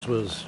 was...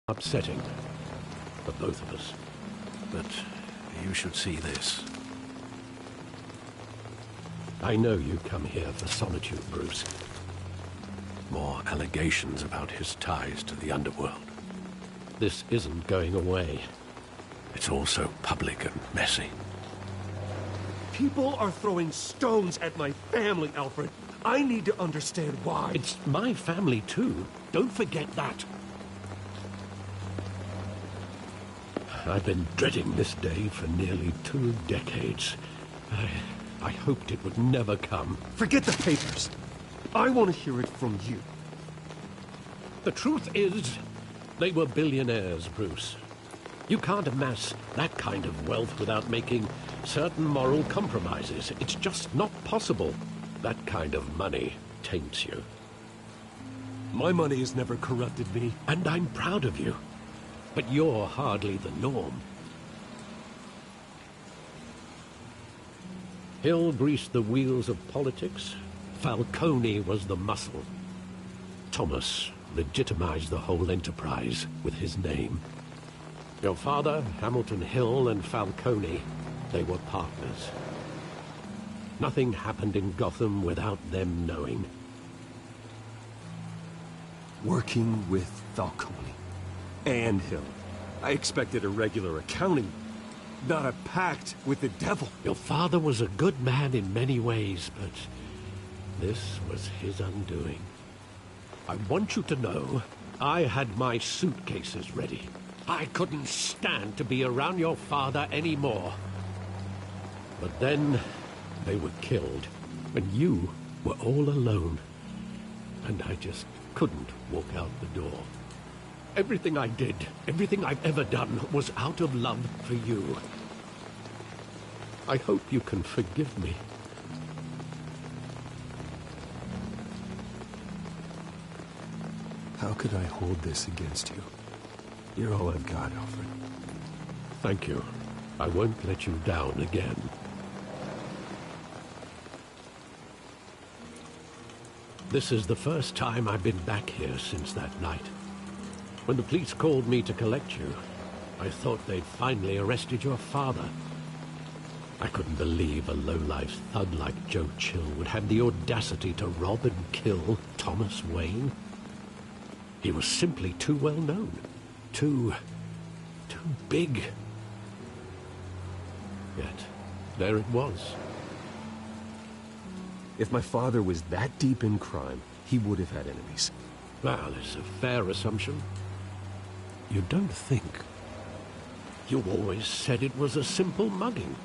upsetting for both of us. But you should see this. I know you come here for solitude, Bruce. More allegations about his ties to the underworld. This isn't going away. It's all so public and messy. People are throwing stones at my family, Alfred. I need to understand why. It's my family too. Don't forget that. I've been dreading this day for nearly 2 decades. I hoped it would never come. Forget the papers. I want to hear it from you. The truth is, they were billionaires, Bruce. You can't amass that kind of wealth without making certain moral compromises. It's just not possible. That kind of money taints you. My money has never corrupted me. And I'm proud of you. But you're hardly the norm. Hill greased the wheels of politics. Falcone was the muscle. Thomas legitimized the whole enterprise with his name. Your father, Hamilton Hill, and Falcone, they were partners. Nothing happened in Gotham without them knowing. Working with Falcone and Hill. I expected a regular accounting, not a pact with the devil. Your father was a good man in many ways, but this was his undoing. I want you to know, I had my suitcases ready. I couldn't stand to be around your father anymore. But then they were killed, and you were all alone. And I just couldn't walk out the door. Everything I did, everything I've ever done, was out of love for you. I hope you can forgive me. How could I hold this against you? You're all I've got, Alfred. Thank you. I won't let you down again. This is the first time I've been back here since that night. When the police called me to collect you, I thought they'd finally arrested your father. I couldn't believe a low-life thug like Joe Chill would have the audacity to rob and kill Thomas Wayne. He was simply too well known. Too big. Yet, there it was. If my father was that deep in crime, he would have had enemies. Well, it's a fair assumption. You don't think. You always said it was a simple mugging.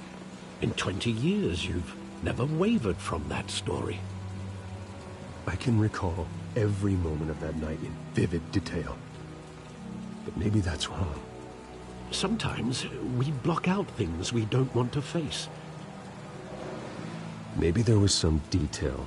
In 20 years, you've never wavered from that story. I can recall every moment of that night in vivid detail. But maybe that's wrong. Sometimes we block out things we don't want to face. Maybe there was some detail.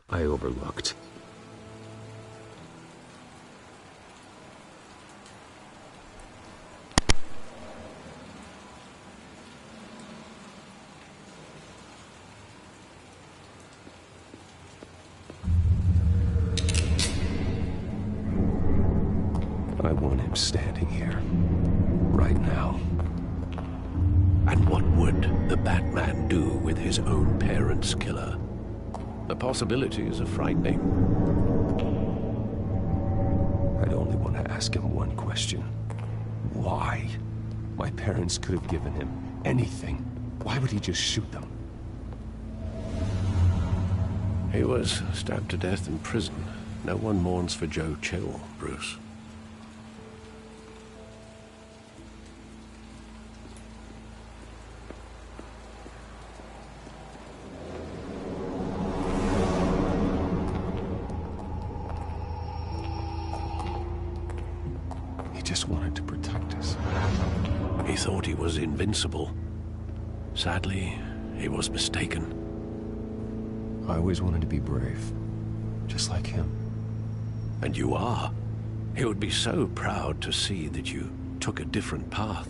I overlooked. I want him standing here, right now. And what would the Batman do with his own parents' killer? The possibilities are frightening. I'd only want to ask him one question. Why? My parents could have given him anything. Why would he just shoot them? He was stabbed to death in prison. No one mourns for Joe Chill, Bruce. Just wanted to protect us. He thought he was invincible. Sadly, he was mistaken. I always wanted to be brave, just like him. And you are. He would be so proud to see that you took a different path.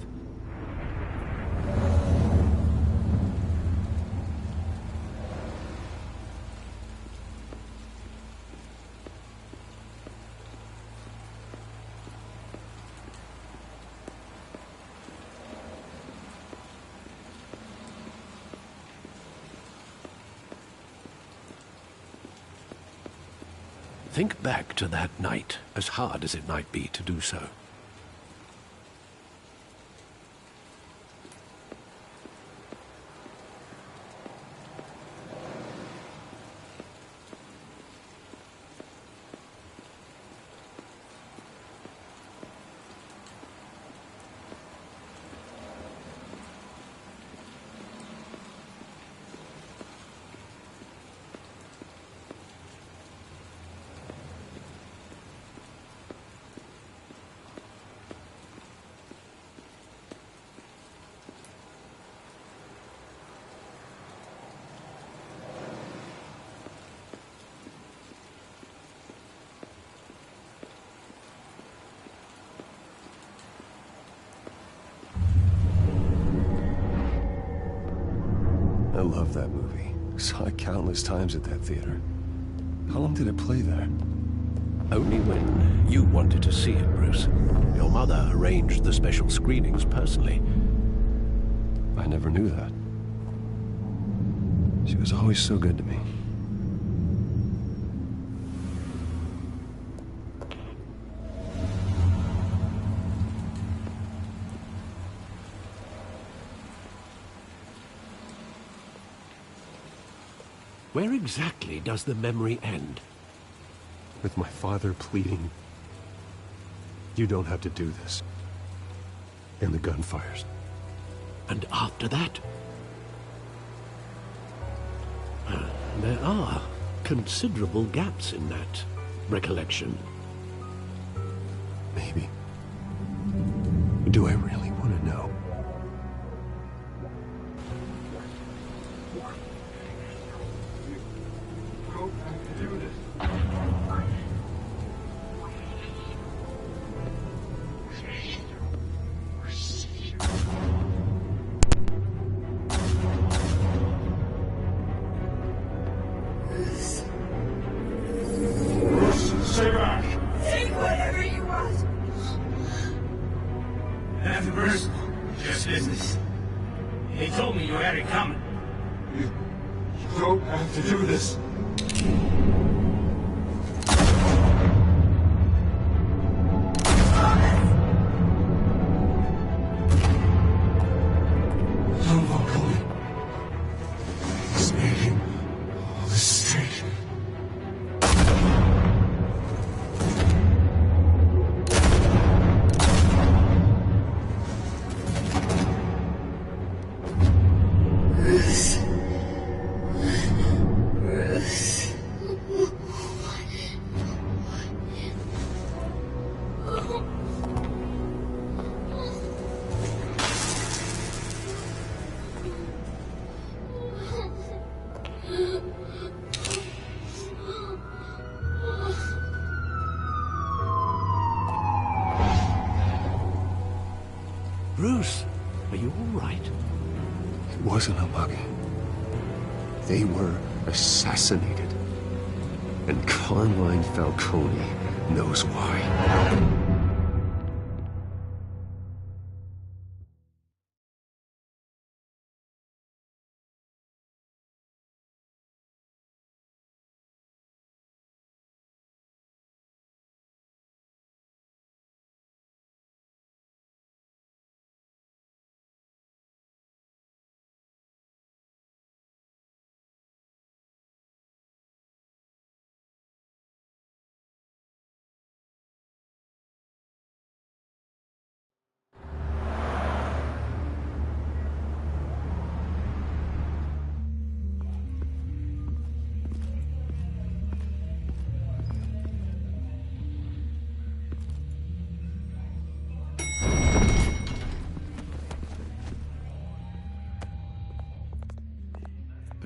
Think back to that night, as hard as it might be to do so. I love that movie. Saw it countless times at that theater. How long did it play there? Only when you wanted to see it, Bruce. Your mother arranged the special screenings personally. I never knew that. She was always so good to me. Where exactly does the memory end? With my father pleading, "You don't have to do this." And the gunfires. And after that? There are considerable gaps in that recollection. Maybe. Do I really want to know? Stay back! Take whatever you want. After Bruce, just business. He told me you had it coming. You don't have to do this. Tom Falcone is making all this straight. Bruce, are you all right? It wasn't a muggy. They were assassinated. And Carmine Falcone knows why.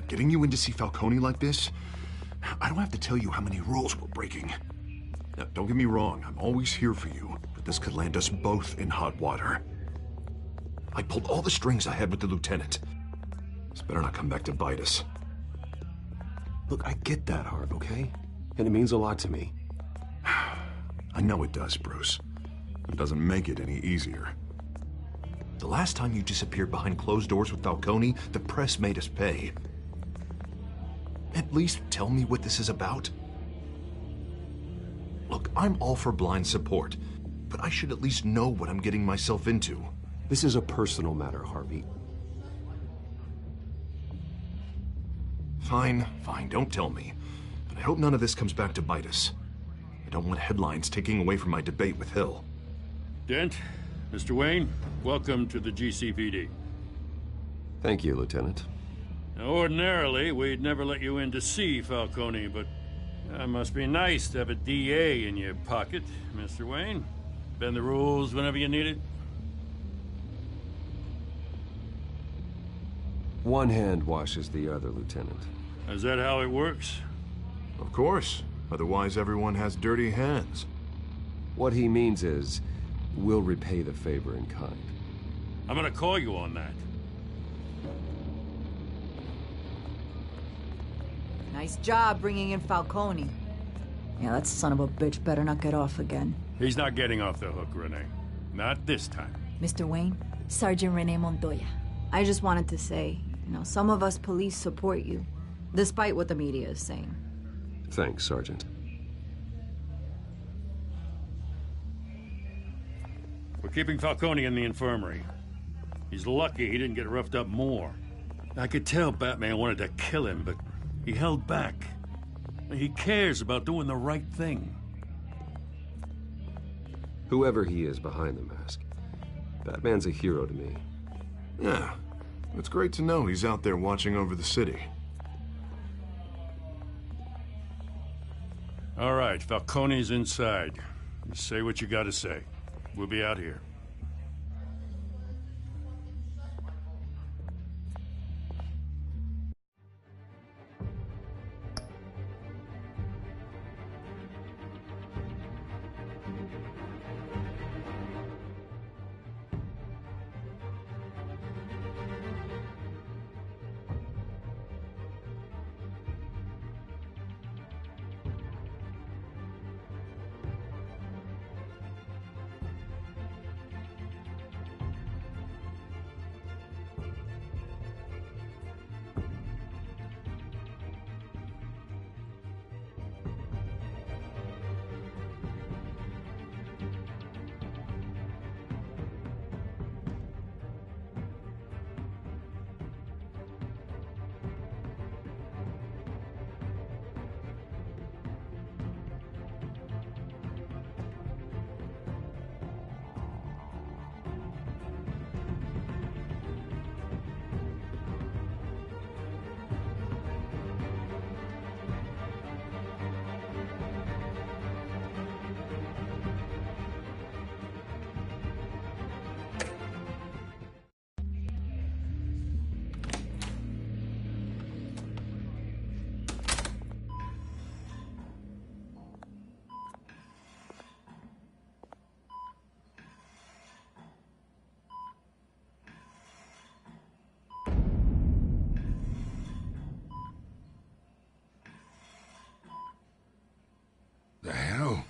Getting you in to see Falcone like this? I don't have to tell you how many rules we're breaking. Now, don't get me wrong, I'm always here for you, but this could land us both in hot water. I pulled all the strings I had with the lieutenant. This better not come back to bite us. Look, I get that, Harv, okay? And it means a lot to me. I know it does, Bruce. It doesn't make it any easier. The last time you disappeared behind closed doors with Falcone, the press made us pay. At least tell me what this is about. Look, I'm all for blind support, but I should at least know what I'm getting myself into. This is a personal matter, Harvey. Fine, don't tell me. But I hope none of this comes back to bite us. I don't want headlines taking away from my debate with Hill. Dent, Mr. Wayne, welcome to the GCPD. Thank you, Lieutenant. Now, ordinarily, we'd never let you in to see Falcone, but it must be nice to have a DA in your pocket, Mr. Wayne. Bend the rules whenever you need it. One hand washes the other, Lieutenant. Is that how it works? Of course. Otherwise, everyone has dirty hands. What he means is, we'll repay the favor in kind. I'm gonna call you on that. Nice job bringing in Falcone. Yeah, that son of a bitch better not get off again. He's not getting off the hook, Renee. Not this time. Mr. Wayne, Sergeant Renee Montoya. I just wanted to say, some of us police support you, despite what the media is saying. Thanks, Sergeant. We're keeping Falcone in the infirmary. He's lucky he didn't get roughed up more. I could tell Batman wanted to kill him, but He held back. He cares about doing the right thing. Whoever he is behind the mask, Batman's a hero to me. Yeah, it's great to know he's out there watching over the city. All right, Falcone's inside. Say what you gotta say. We'll be out here. The hell?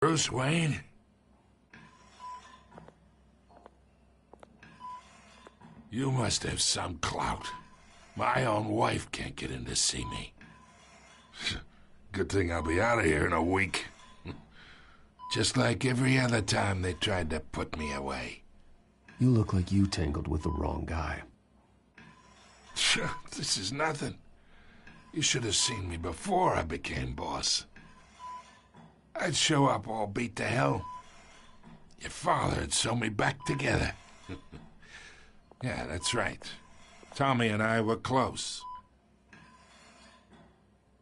Bruce Wayne? You must have some clout. My own wife can't get in to see me. Good thing I'll be out of here in a week. Just like every other time they tried to put me away. You look like you tangled with the wrong guy. This is nothing. You should have seen me before I became boss. I'd show up all beat to hell. Your father'd sew me back together. Yeah, that's right. Tommy and I were close.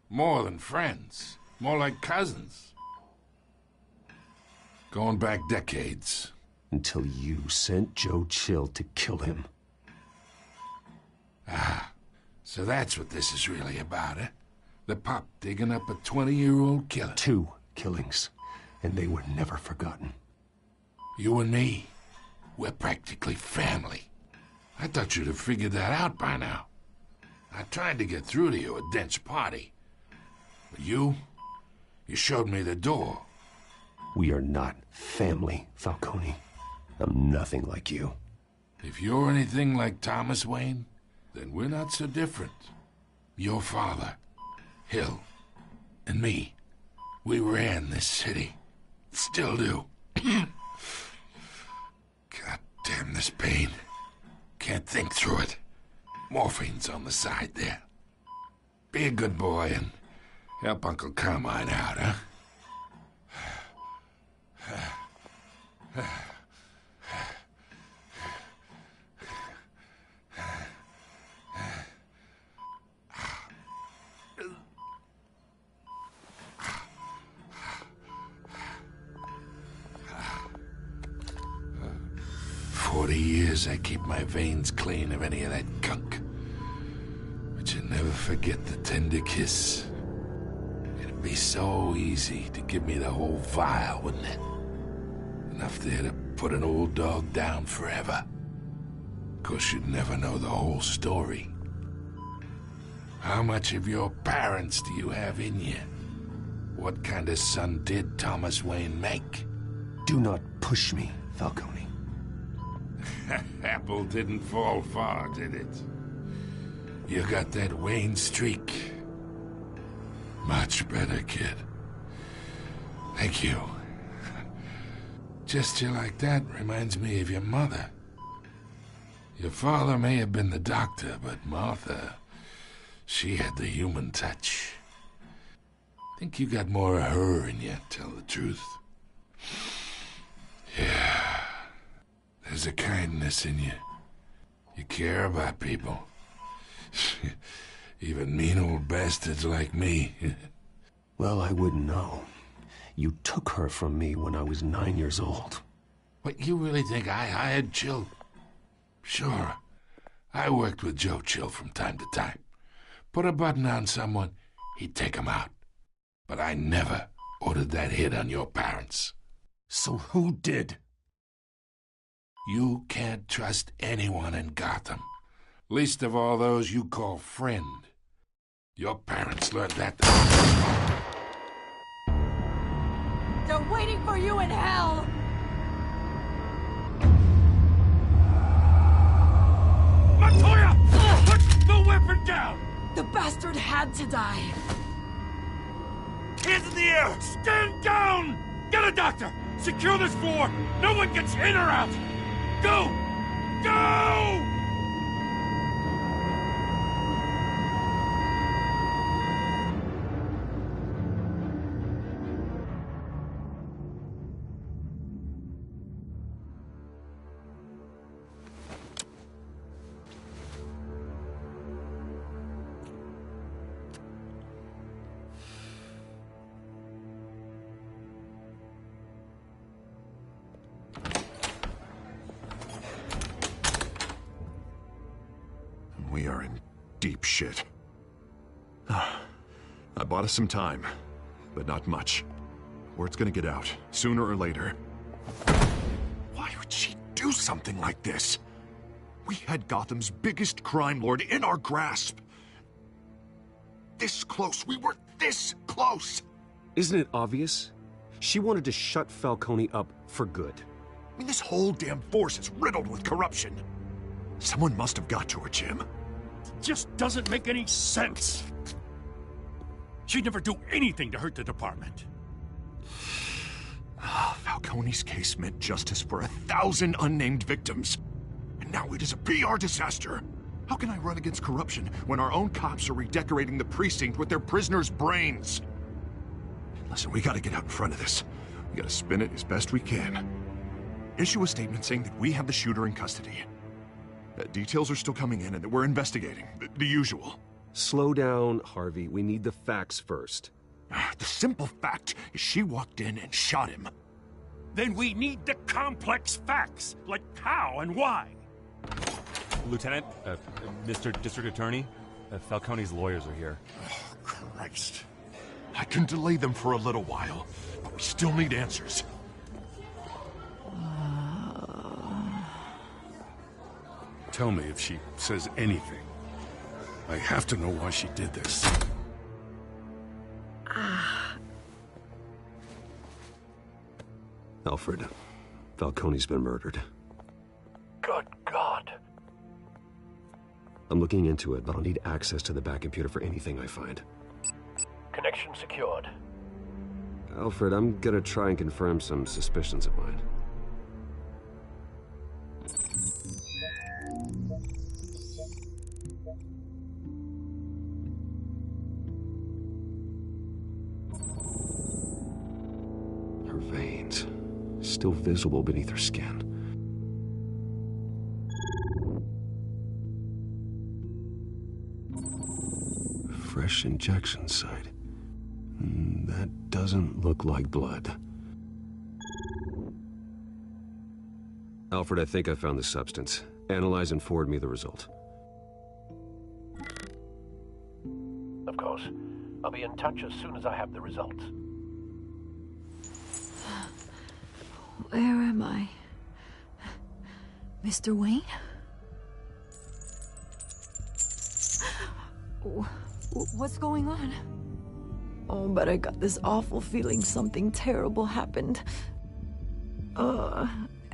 More than friends. More like cousins. Going back decades. Until you sent Joe Chill to kill him. Ah, so that's what this is really about, eh? The pup digging up a 20-year-old killer. 2 killings, and they were never forgotten. You and me, we're practically family. I thought you'd have figured that out by now. I tried to get through to you at Dent's party. But you showed me the door. We are not family, Falcone. I'm nothing like you. If you're anything like Thomas Wayne, then we're not so different. Your father, Hill, and me, we ran this city. Still do. God damn this pain. Can't think through it. Morphine's on the side there. Be a good boy and help Uncle Carmine out, huh? years, I keep my veins clean of any of that gunk. But you never forget the tender kiss. It'd be so easy to give me the whole vial, wouldn't it? Enough there to put an old dog down forever. Of course, you'd never know the whole story. How much of your parents do you have in you? What kind of son did Thomas Wayne make? Do not push me, Falcone. Apple didn't fall far, did it? You got that Wayne streak. Much better, kid. Thank you. Gesture like that reminds me of your mother. Your father may have been the doctor, but Martha, she had the human touch. Think you got more of her in you, tell the truth. Yeah. There's a kindness in you. You care about people. Even mean old bastards like me. Well, I wouldn't know. You took her from me when I was 9 years old. What, you really think I hired Chill? Sure. I worked with Joe Chill from time to time. Put a button on someone, he'd take him out. But I never ordered that hit on your parents. So who did? You can't trust anyone in Gotham. Least of all those you call friend. Your parents learned that. They're waiting for you in hell! Montoya! Put the weapon down! The bastard had to die. Hands in the air! Stand down! Get a doctor! Secure this floor! No one gets in or out! Go! Go! We are in deep shit. I bought us some time, but not much. Word's gonna get out, sooner or later. Why would she do something like this? We had Gotham's biggest crime lord in our grasp. This close. We were this close. Isn't it obvious? She wanted to shut Falcone up for good. I mean, this whole damn force is riddled with corruption. Someone must have got to her, Jim. Just doesn't make any sense. She'd never do anything to hurt the department. Falcone's case meant justice for 1,000 unnamed victims. And now it is a PR disaster. How can I run against corruption when our own cops are redecorating the precinct with their prisoners' brains? Listen, we gotta get out in front of this. We gotta spin it as best we can. Issue a statement saying that we have the shooter in custody. Details are still coming in and that we're investigating. The usual. Slow down, Harvey. We need the facts first. The simple fact is she walked in and shot him. Then we need the complex facts, like how and why. Lieutenant, Mr. District Attorney, Falcone's lawyers are here. Oh, Christ. I can delay them for a little while, but we still need answers. Tell me if she says anything. I have to know why she did this. Alfred, Falcone's been murdered. Good God. I'm looking into it, but I'll need access to the back computer for anything I find. Connection secured. Alfred, I'm gonna try and confirm some suspicions of mine. Her veins, still visible beneath her skin. Fresh injection site. That doesn't look like blood. Alfred, I think I found the substance. Analyze and forward me the result. Of course. I'll be in touch as soon as I have the results. Where am I? Mr. Wayne? What's going on? Oh, but I got this awful feeling something terrible happened.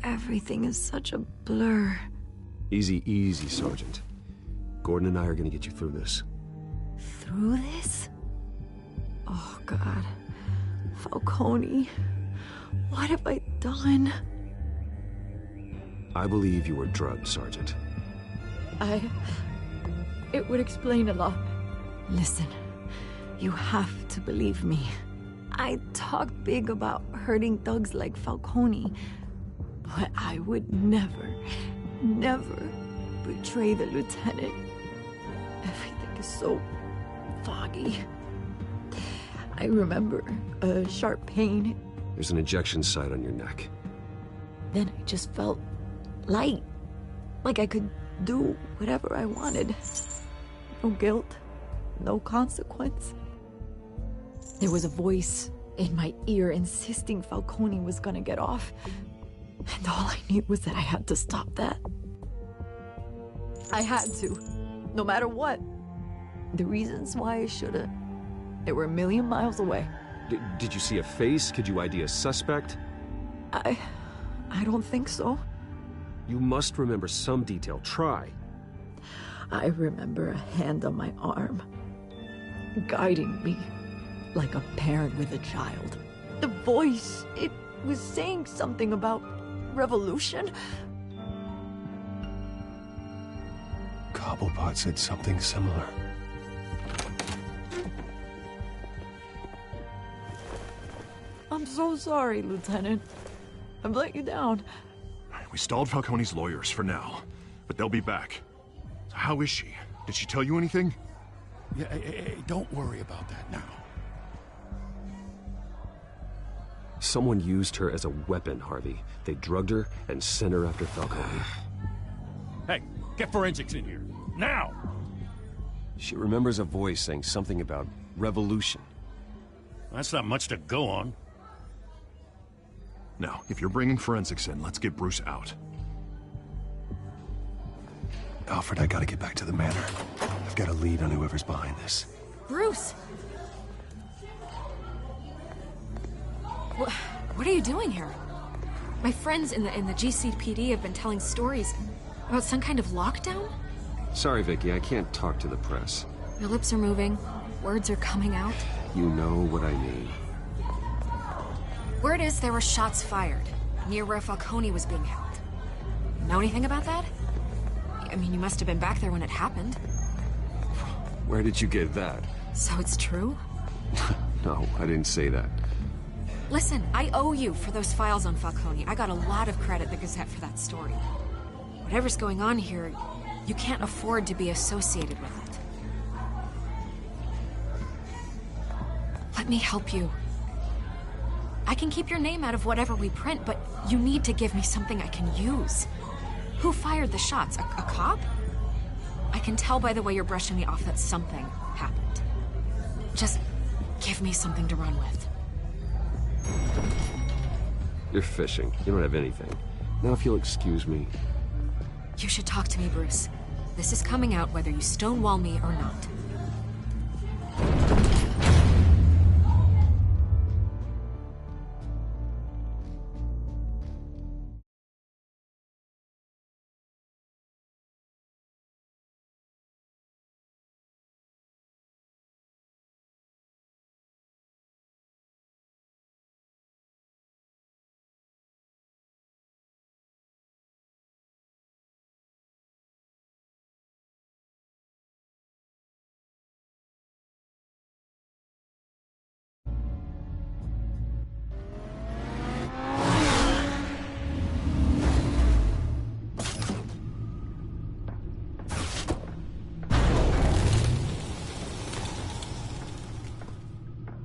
Everything is such a blur. Easy, easy, Sergeant. Gordon and I are gonna get you through this. Through this? Oh, God. Falcone. What have I done? I believe you were drugged, Sergeant. It would explain a lot. Listen, you have to believe me. I talk big about hurting thugs like Falcone, but I would never betray the lieutenant. Everything is so foggy. I remember a sharp pain. There's an injection site on your neck. Then I just felt light, like I could do whatever I wanted. No guilt, no consequence. There was a voice in my ear insisting Falcone was gonna get off. And all I knew was that I had to stop that. I had to, no matter what. The reasons why I should've, they were a million miles away. Did you see a face? Could you ID a suspect? I don't think so. You must remember some detail. Try. I remember a hand on my arm, guiding me like a parent with a child. The voice, it was saying something about revolution. Cobblepot said something similar. I'm so sorry, Lieutenant. I've let you down. We stalled Falcone's lawyers for now, but they'll be back. So how is she? Did she tell you anything? Yeah, hey, don't worry about that now. Someone used her as a weapon, Harvey. They drugged her and sent her after Falcone. Hey, get forensics in here. Now! She remembers a voice saying something about revolution. That's not much to go on. Now, if you're bringing forensics in, let's get Bruce out. Alfred, I gotta get back to the manor. I've got a lead on whoever's behind this. Bruce! What are you doing here? My friends in the GCPD have been telling stories about some kind of lockdown? Sorry, Vicky, I can't talk to the press. Your lips are moving. Words are coming out. You know what I mean. Word is there were shots fired near where Falcone was being held. Know anything about that? I mean, you must have been back there when it happened. Where did you get that? So it's true? No, I didn't say that. Listen, I owe you for those files on Falcone. I got a lot of credit at the Gazette for that story. Whatever's going on here, you can't afford to be associated with it. Let me help you. I can keep your name out of whatever we print, but you need to give me something I can use. Who fired the shots? A cop? I can tell by the way you're brushing me off that something happened. Just give me something to run with. You're fishing. You don't have anything. Now if you'll excuse me. You should talk to me, Bruce. This is coming out whether you stonewall me or not.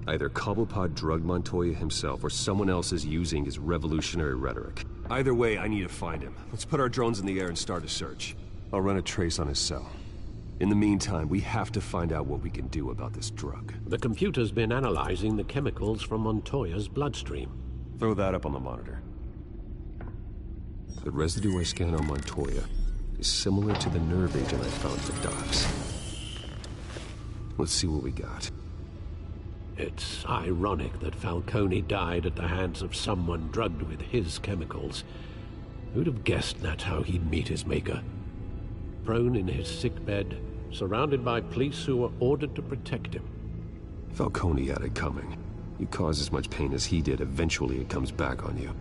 Either Cobblepot drugged Montoya himself or someone else is using his revolutionary rhetoric. Either way, I need to find him. Let's put our drones in the air and start a search. I'll run a trace on his cell. In the meantime, we have to find out what we can do about this drug. The computer's been analyzing the chemicals from Montoya's bloodstream. Throw that up on the monitor. The residue I scan on Montoya is similar to the nerve agent I found at the docks. Let's see what we got. It's ironic that Falcone died at the hands of someone drugged with his chemicals. Who'd have guessed that's how he'd meet his maker? Prone in his sickbed, surrounded by police who were ordered to protect him. Falcone had it coming. You cause as much pain as he did, eventually it comes back on you.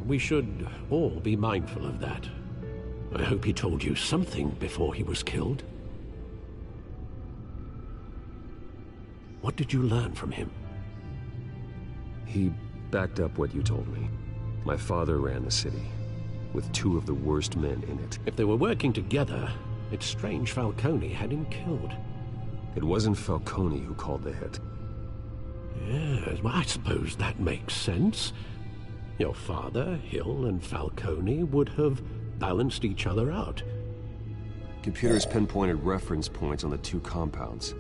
We should all be mindful of that. I hope he told you something before he was killed. What did you learn from him? He backed up what you told me. My father ran the city, with 2 of the worst men in it. If they were working together, it's strange Falcone had him killed. It wasn't Falcone who called the hit. Yes, well, I suppose that makes sense. Your father, Hill, and Falcone would have balanced each other out. Computers pinpointed reference points on the 2 compounds.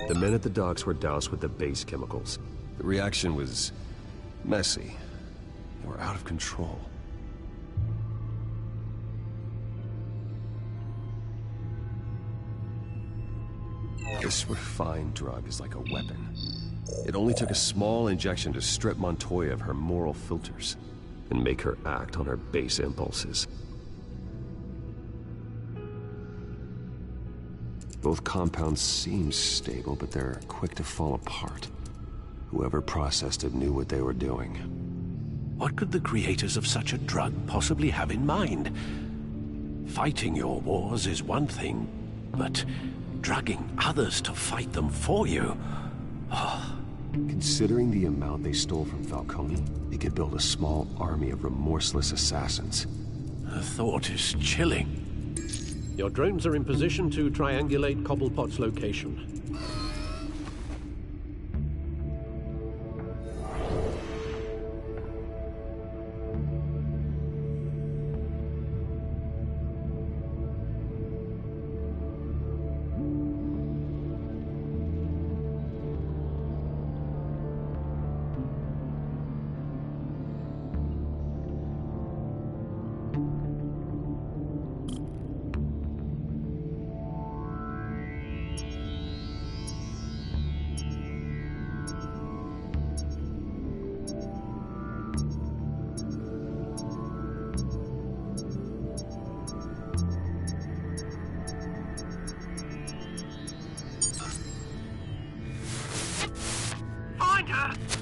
The men at the docks were doused with the base chemicals. The reaction was messy. They were out of control. This refined drug is like a weapon. It only took a small injection to strip Montoya of her moral filters and make her act on her base impulses. Both compounds seem stable, but they're quick to fall apart. Whoever processed it knew what they were doing. What could the creators of such a drug possibly have in mind? Fighting your wars is one thing, but drugging others to fight them for you? Considering the amount they stole from Falcone, they could build a small army of remorseless assassins. The thought is chilling. Your drones are in position to triangulate Cobblepot's location.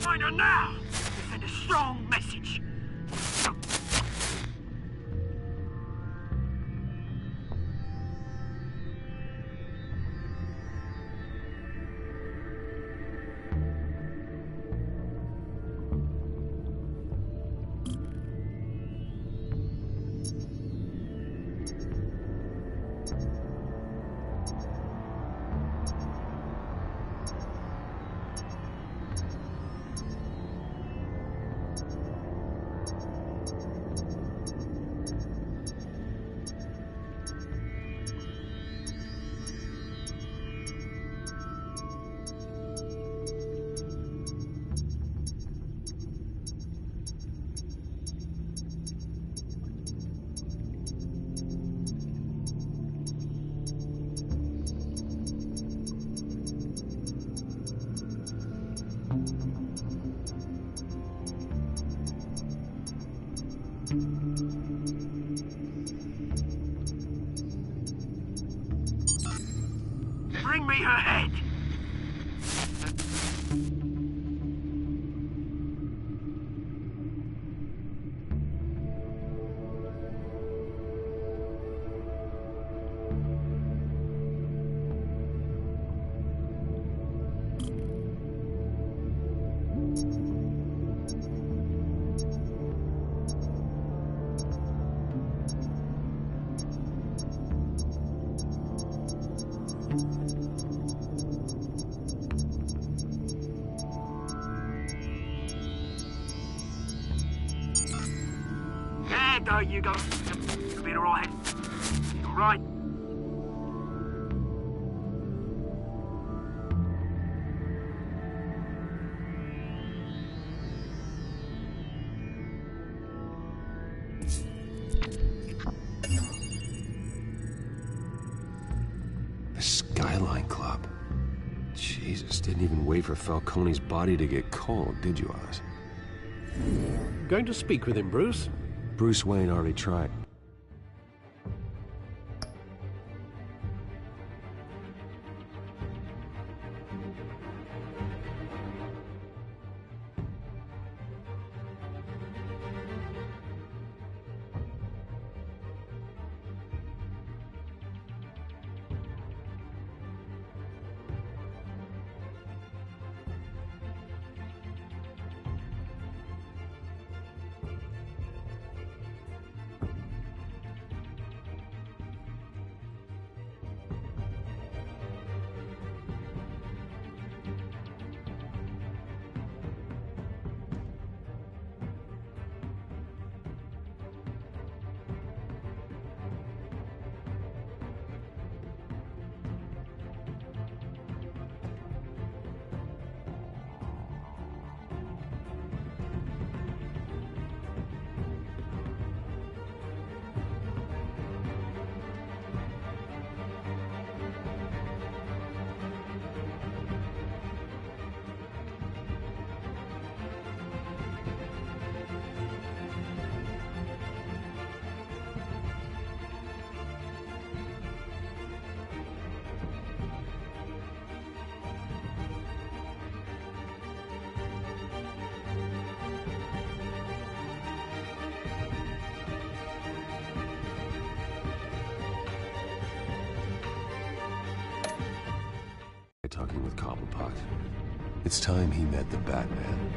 Find her now! Send a strong message. Bring me her head! there you go. Be alright. Alright. The Skyline Club. Jesus, didn't even wait for Falcone's body to get cold, did you, Oz? Going to speak with him, Bruce? Bruce Wayne already tried. Talking with Cobblepot. It's time he met the Batman.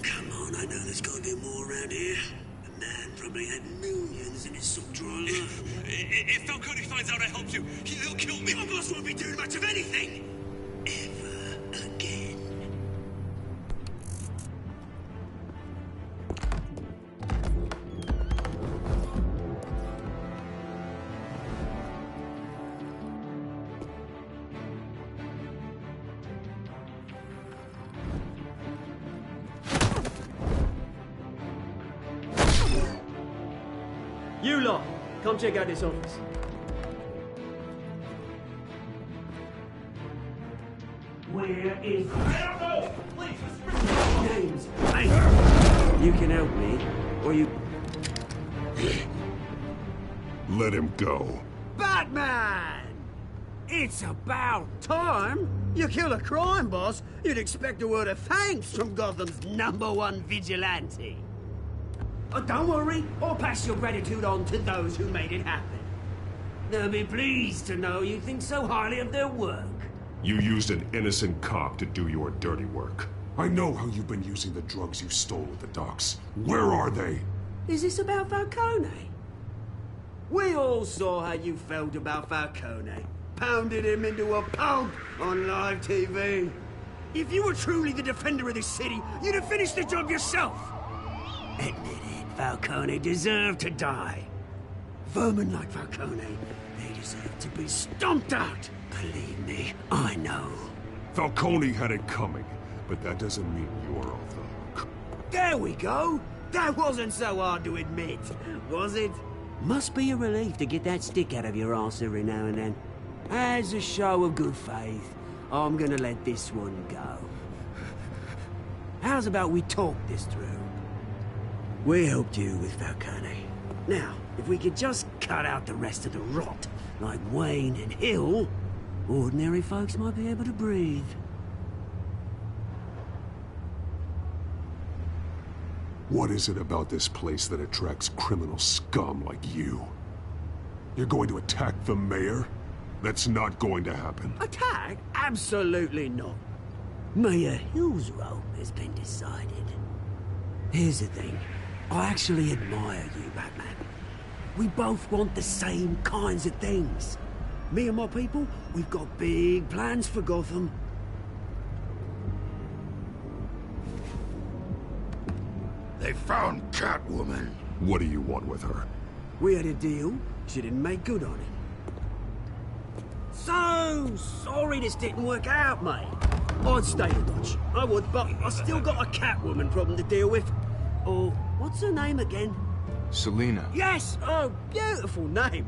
Come on, I know there's gotta be more around here. The man probably had millions in his soft dry life. If Falcone finds out I helped you, he'll kill me. My boss won't be doing much of anything. Ever again. You lot, come check out this office. Where is Names. Hey, you can help me, or you... Let him go. Batman! It's about time. You kill a crime boss, you'd expect a word of thanks from Gotham's #1 vigilante. Oh, don't worry, I'll pass your gratitude on to those who made it happen. They'll be pleased to know you think so highly of their work. You used an innocent cop to do your dirty work. I know how you've been using the drugs you stole at the docks. Where are they? Is this about Falcone? We all saw how you felt about Falcone. Pounded him into a pulp on live TV. If you were truly the defender of this city, you'd have finished the job yourself. Admit it, Falcone deserved to die. Vermin like Falcone, they deserve to be stomped out. Believe me, I know. Falcone had it coming, but that doesn't mean you're off the hook. There we go. That wasn't so hard to admit, was it? Must be a relief to get that stick out of your arse every now and then. As a show of good faith, I'm gonna let this one go. How's about we talk this through? We helped you with Falcone. Now, if we could just cut out the rest of the rot, like Wayne and Hill, ordinary folks might be able to breathe. What is it about this place that attracts criminal scum like you? You're going to attack the mayor? That's not going to happen. Attack? Absolutely not. Mayor Hill's role has been decided. Here's the thing. I actually admire you, Batman. We both want the same kinds of things. Me and my people, we've got big plans for Gotham. They found Catwoman. What do you want with her? We had a deal. She didn't make good on it. So sorry this didn't work out, mate. I'd stay to watch. I would, but I still got a Catwoman problem to deal with. Oh, what's her name again? Selina. Yes! Oh, beautiful name.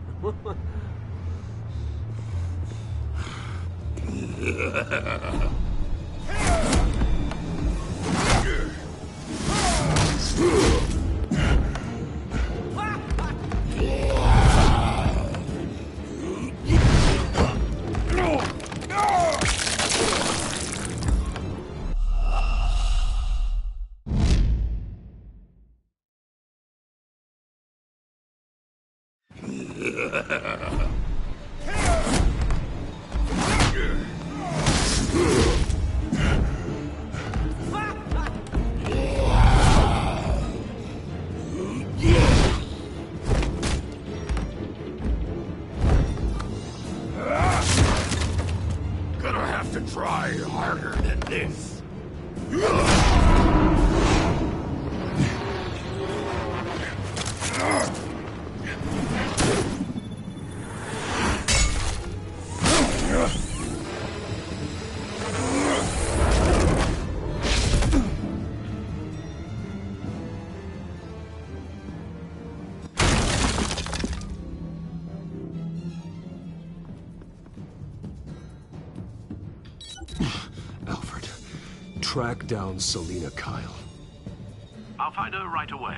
Gonna have to try harder than this. Alfred, track down Selina Kyle. I'll find her right away.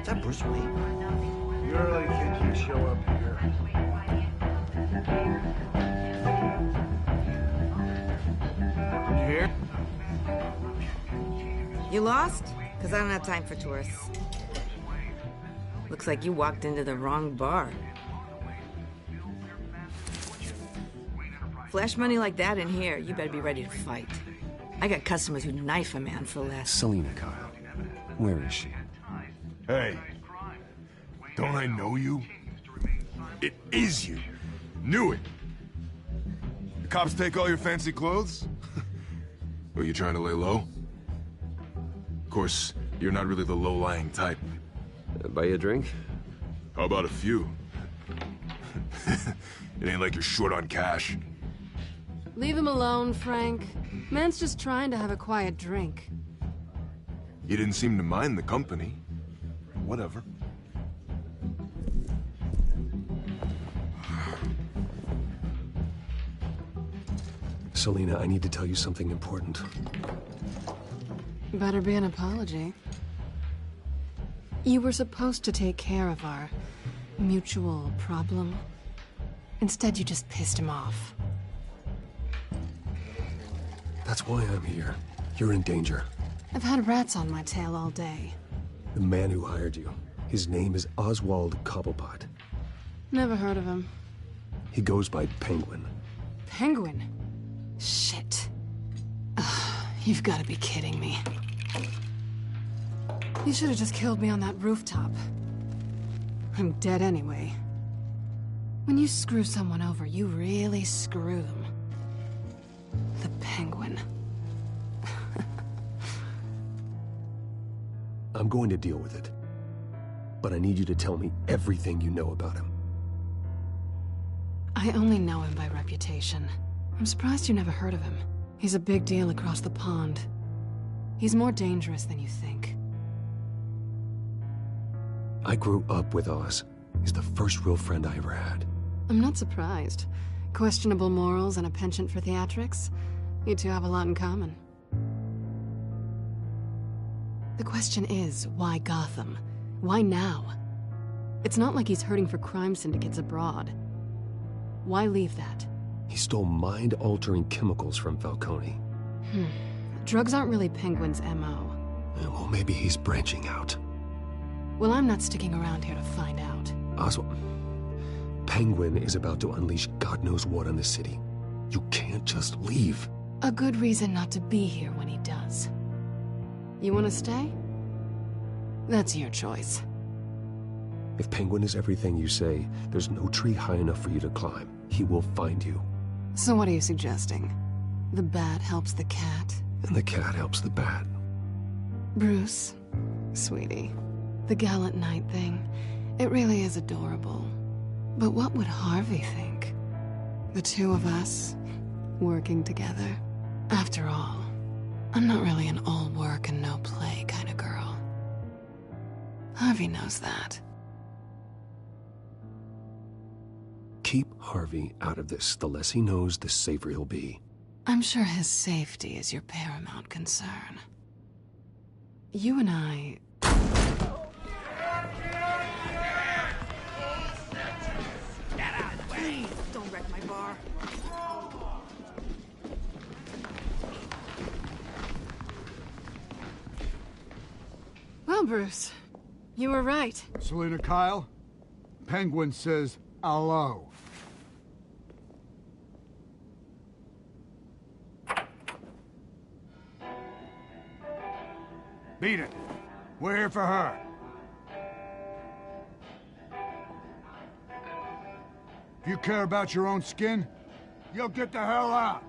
Is that Bruce Wayne? You really think he'd show up here? You here? You lost? Because I don't have time for tourists. Looks like you walked into the wrong bar. Flash money like that in here, you better be ready to fight. I got customers who knife a man for less. Selina Kyle. Where is she? Hey, don't I know you? It is you. Knew it. The cops take all your fancy clothes? Were you trying to lay low? Of course, you're not really the low-lying type. Buy you a drink? How about a few? It ain't like you're short on cash. Leave him alone, Frank. Man's just trying to have a quiet drink. You didn't seem to mind the company. Whatever. Selina, I need to tell you something important. Better be an apology. You were supposed to take care of our mutual problem. Instead, you just pissed him off. That's why I'm here. You're in danger. I've had rats on my tail all day. The man who hired you, his name is Oswald Cobblepot. Never heard of him. He goes by Penguin. Penguin? Shit. Ugh, you've got to be kidding me. You should have just killed me on that rooftop. I'm dead anyway. When you screw someone over, you really screw them. The Penguin. I'm going to deal with it. But I need you to tell me everything you know about him. I only know him by reputation. I'm surprised you never heard of him. He's a big deal across the pond. He's more dangerous than you think. I grew up with Oz. He's the first real friend I ever had. I'm not surprised. Questionable morals and a penchant for theatrics. You two have a lot in common. The question is, why Gotham? Why now? It's not like he's hurting for crime syndicates abroad. Why leave that? He stole mind-altering chemicals from Falcone. Drugs aren't really Penguin's M.O. Well, maybe he's branching out. Well, I'm not sticking around here to find out. Oswald, Penguin is about to unleash God knows what on the city. You can't just leave. A good reason not to be here when he does. You want to stay? That's your choice. If Penguin is everything you say, there's no tree high enough for you to climb. He will find you. So what are you suggesting? The bat helps the cat? And the cat helps the bat. Bruce, sweetie, the gallant knight thing, it really is adorable. But what would Harvey think? The two of us, working together. After all, I'm not really an all work and no play kind of girl. Harvey knows that. Keep Harvey out of this. The less he knows, the safer he'll be. I'm sure his safety is your paramount concern. You and I... Please, don't wreck my bar. Well, Bruce, you were right. Selina Kyle, Penguin says hello. Beat it. We're here for her. If you care about your own skin, you'll get the hell out.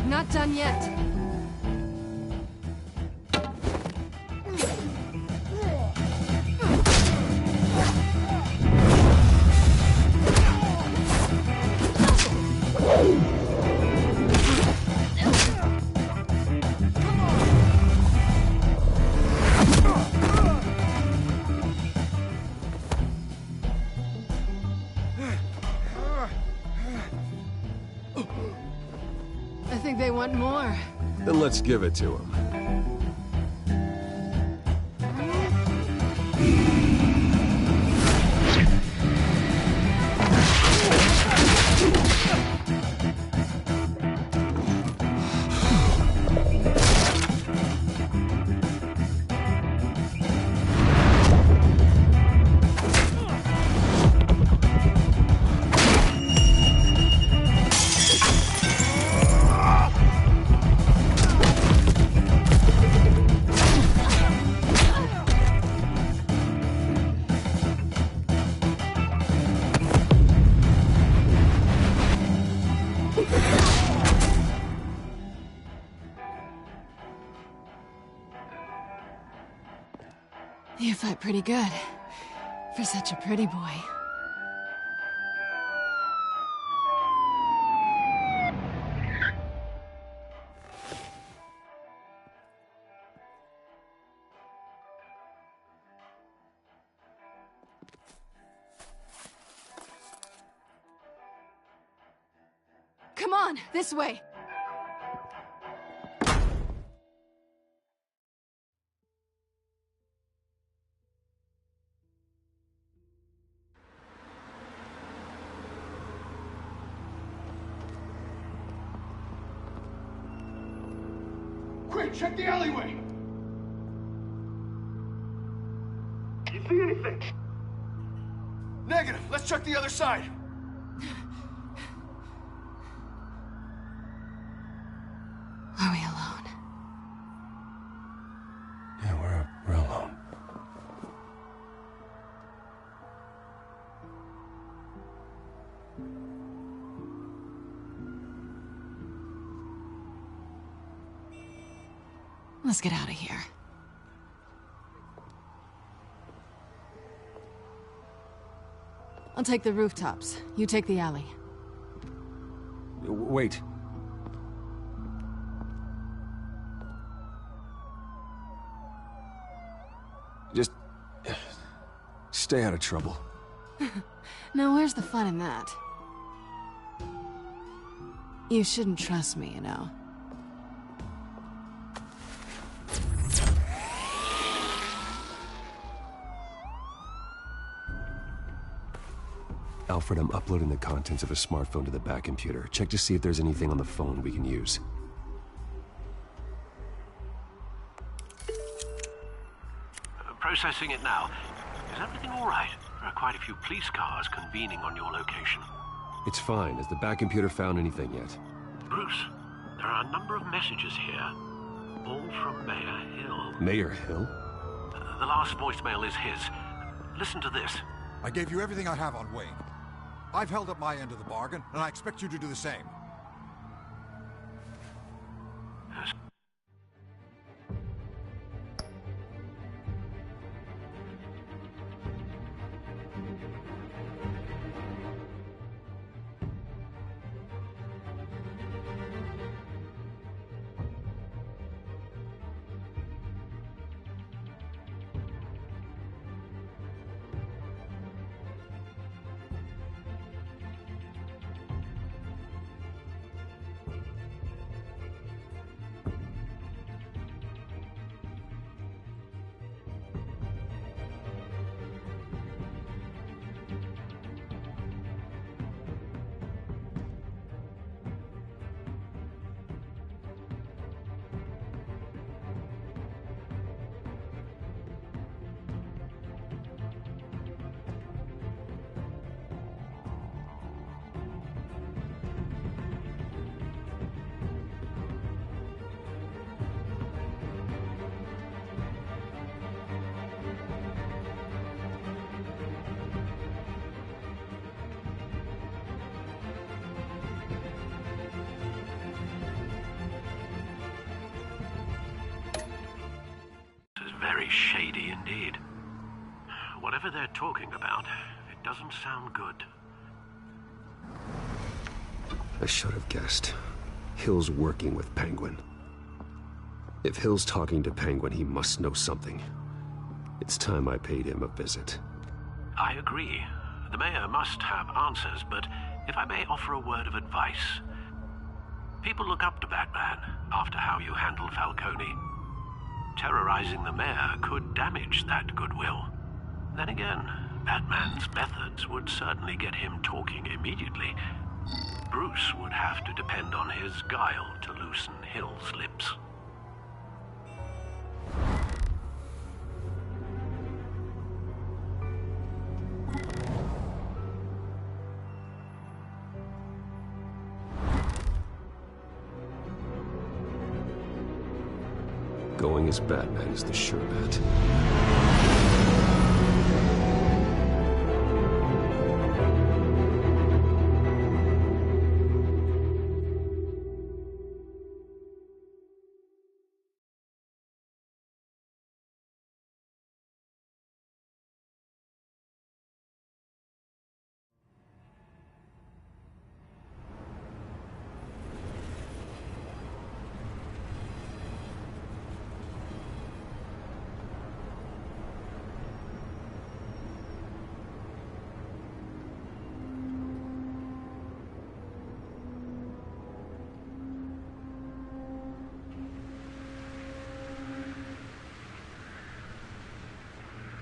Not done yet. they want more. Then let's give it to him. You fight pretty good. For such a pretty boy. Come on, this way. Quick, check the alleyway! You see anything? Negative. Let's check the other side. Are we alone? Yeah, we're alone. Let's get out of here. I'll take the rooftops. You take the alley. Wait. Just stay out of trouble. Now, where's the fun in that? You shouldn't trust me, you know. Alfred, I'm uploading the contents of a smartphone to the back computer. Check to see if there's anything on the phone we can use. Processing it now. Is everything all right? There are quite a few police cars convening on your location. It's fine. Has the back computer found anything yet? Bruce, there are a number of messages here. All from Mayor Hill. Mayor Hill? The last voicemail is his. Listen to this. I gave you everything I have on Wayne. I've held up my end of the bargain, and I expect you to do the same. Very shady indeed. Whatever they're talking about, it doesn't sound good. I should have guessed. Hill's working with Penguin. If Hill's talking to Penguin, he must know something. It's time I paid him a visit. I agree. The mayor must have answers, but if I may offer a word of advice, People look up to Batman after how you handled Falcone. Terrorizing the mayor could damage that goodwill. Then again, Batman's methods would certainly get him talking immediately. Bruce would have to depend on his guile to loosen Hill's lips. Going as Batman is the sure bet.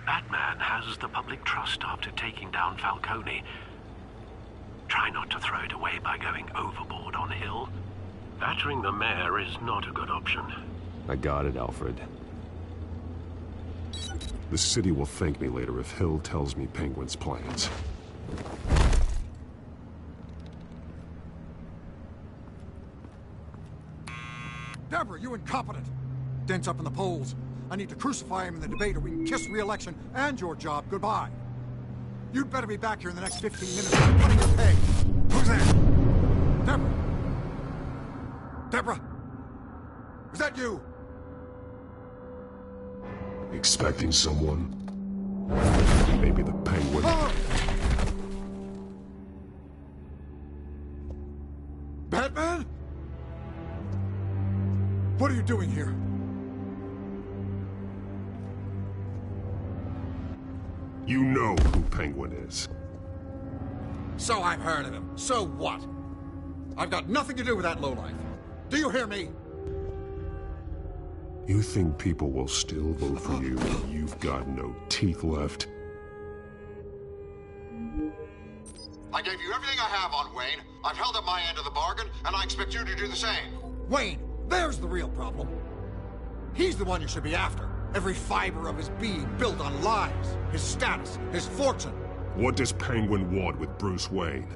Batman has the public trust after taking down Falcone. Try not to throw it away by going overboard on Hill. Battering the mayor is not a good option. I got it, Alfred. The city will thank me later if Hill tells me Penguin's plans. Deborah, you incompetent! Dent's up in the polls. I need to crucify him in the debate or we can kiss re-election and your job goodbye. You'd better be back here in the next 15 minutes or I'm cutting your pay. Who's there? Deborah? Deborah? Is that you? Expecting someone? Maybe the Penguin. Batman? What are you doing here? You know who Penguin is. So I've heard of him. So what? I've got nothing to do with that lowlife. Do you hear me? You think people will still vote for you when you've got no teeth left? I gave you everything I have on Wayne. I've held up my end of the bargain, and I expect you to do the same. Wayne, there's the real problem. He's the one you should be after. Every fiber of his being built on lies, his status, his fortune. What does Penguin want with Bruce Wayne?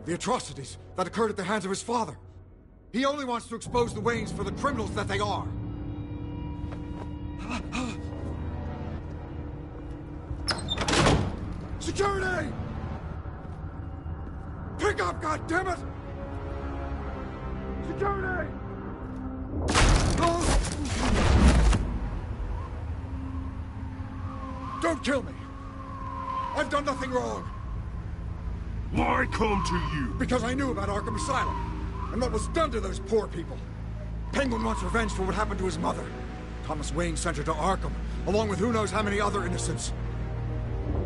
The atrocities that occurred at the hands of his father. He only wants to expose the Waynes for the criminals that they are. Security! Pick up, goddammit! Security! Don't kill me! I've done nothing wrong! Why come to you? Because I knew about Arkham Asylum, and what was done to those poor people. Penguin wants revenge for what happened to his mother. Thomas Wayne sent her to Arkham, along with who knows how many other innocents.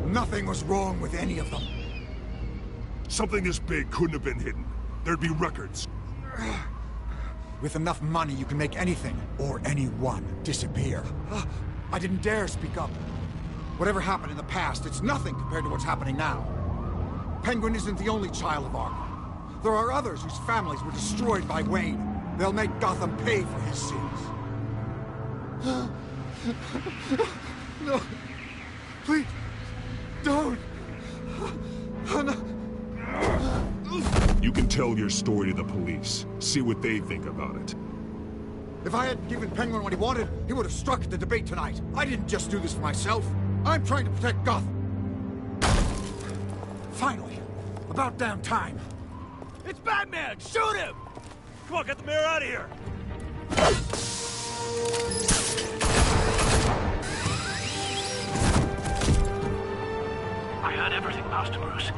Nothing was wrong with any of them. Something this big couldn't have been hidden. There'd be records. With enough money, you can make anything, or anyone, disappear. I didn't dare speak up. Whatever happened in the past, it's nothing compared to what's happening now. Penguin isn't the only child of Arkham. There are others whose families were destroyed by Wayne. They'll make Gotham pay for his sins. No. Please. Don't. You can tell your story to the police. See what they think about it. If I had given Penguin what he wanted, he would have struck at the debate tonight. I didn't just do this for myself. I'm trying to protect Gotham. Finally. About damn time. It's Batman! Shoot him! Come on, get the mayor out of here! I heard everything, Master Bruce.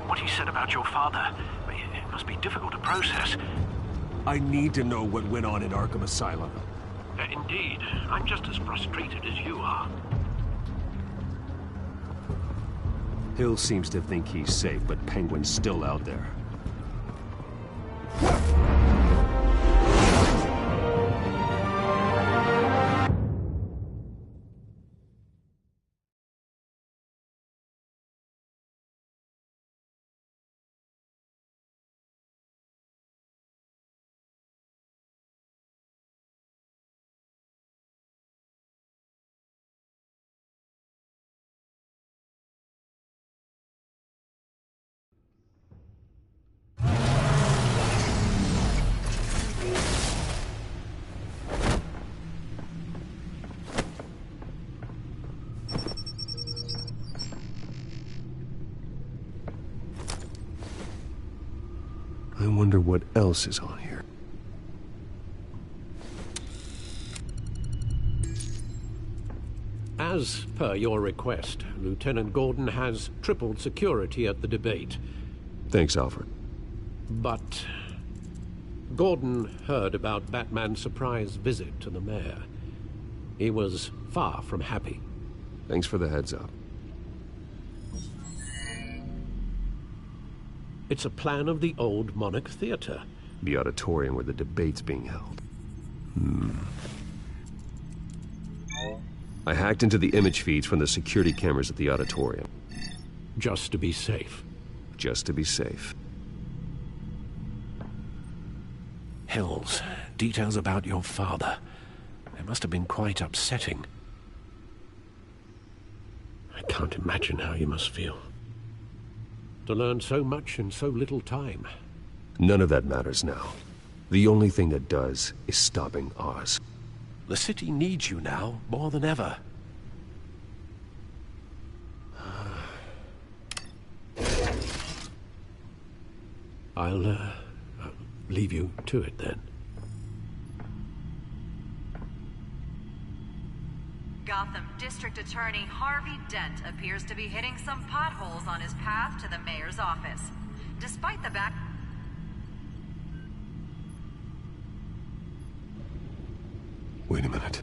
What he said about your father, it must be difficult to process. I need to know what went on in Arkham Asylum. Indeed. I'm just as frustrated as you are. Hill seems to think he's safe, but Penguin's still out there. I wonder what else is on here. As per your request, Lieutenant Gordon has tripled security at the debate. Thanks, Alfred. But Gordon heard about Batman's surprise visit to the mayor. He was far from happy. Thanks for the heads up. It's a plan of the old Monarch Theater. The auditorium where the debate's being held. I hacked into the image feeds from the security cameras at the auditorium. Just to be safe. Just to be safe. Hills, details about your father. They must have been quite upsetting. I can't imagine how you must feel. To learn so much in so little time. None of that matters now. The only thing that does is stopping Oz. The city needs you now, more than ever. I'll leave you to it then. Gotham District Attorney Harvey Dent appears to be hitting some potholes on his path to the mayor's office. Despite the back... Wait a minute.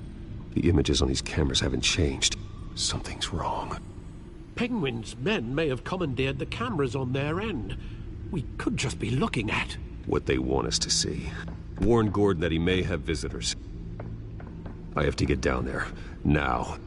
The images on these cameras haven't changed. Something's wrong. Penguin's men may have commandeered the cameras on their end. We could just be looking at what they want us to see. Warn Gordon that he may have visitors. I have to get down there. Now.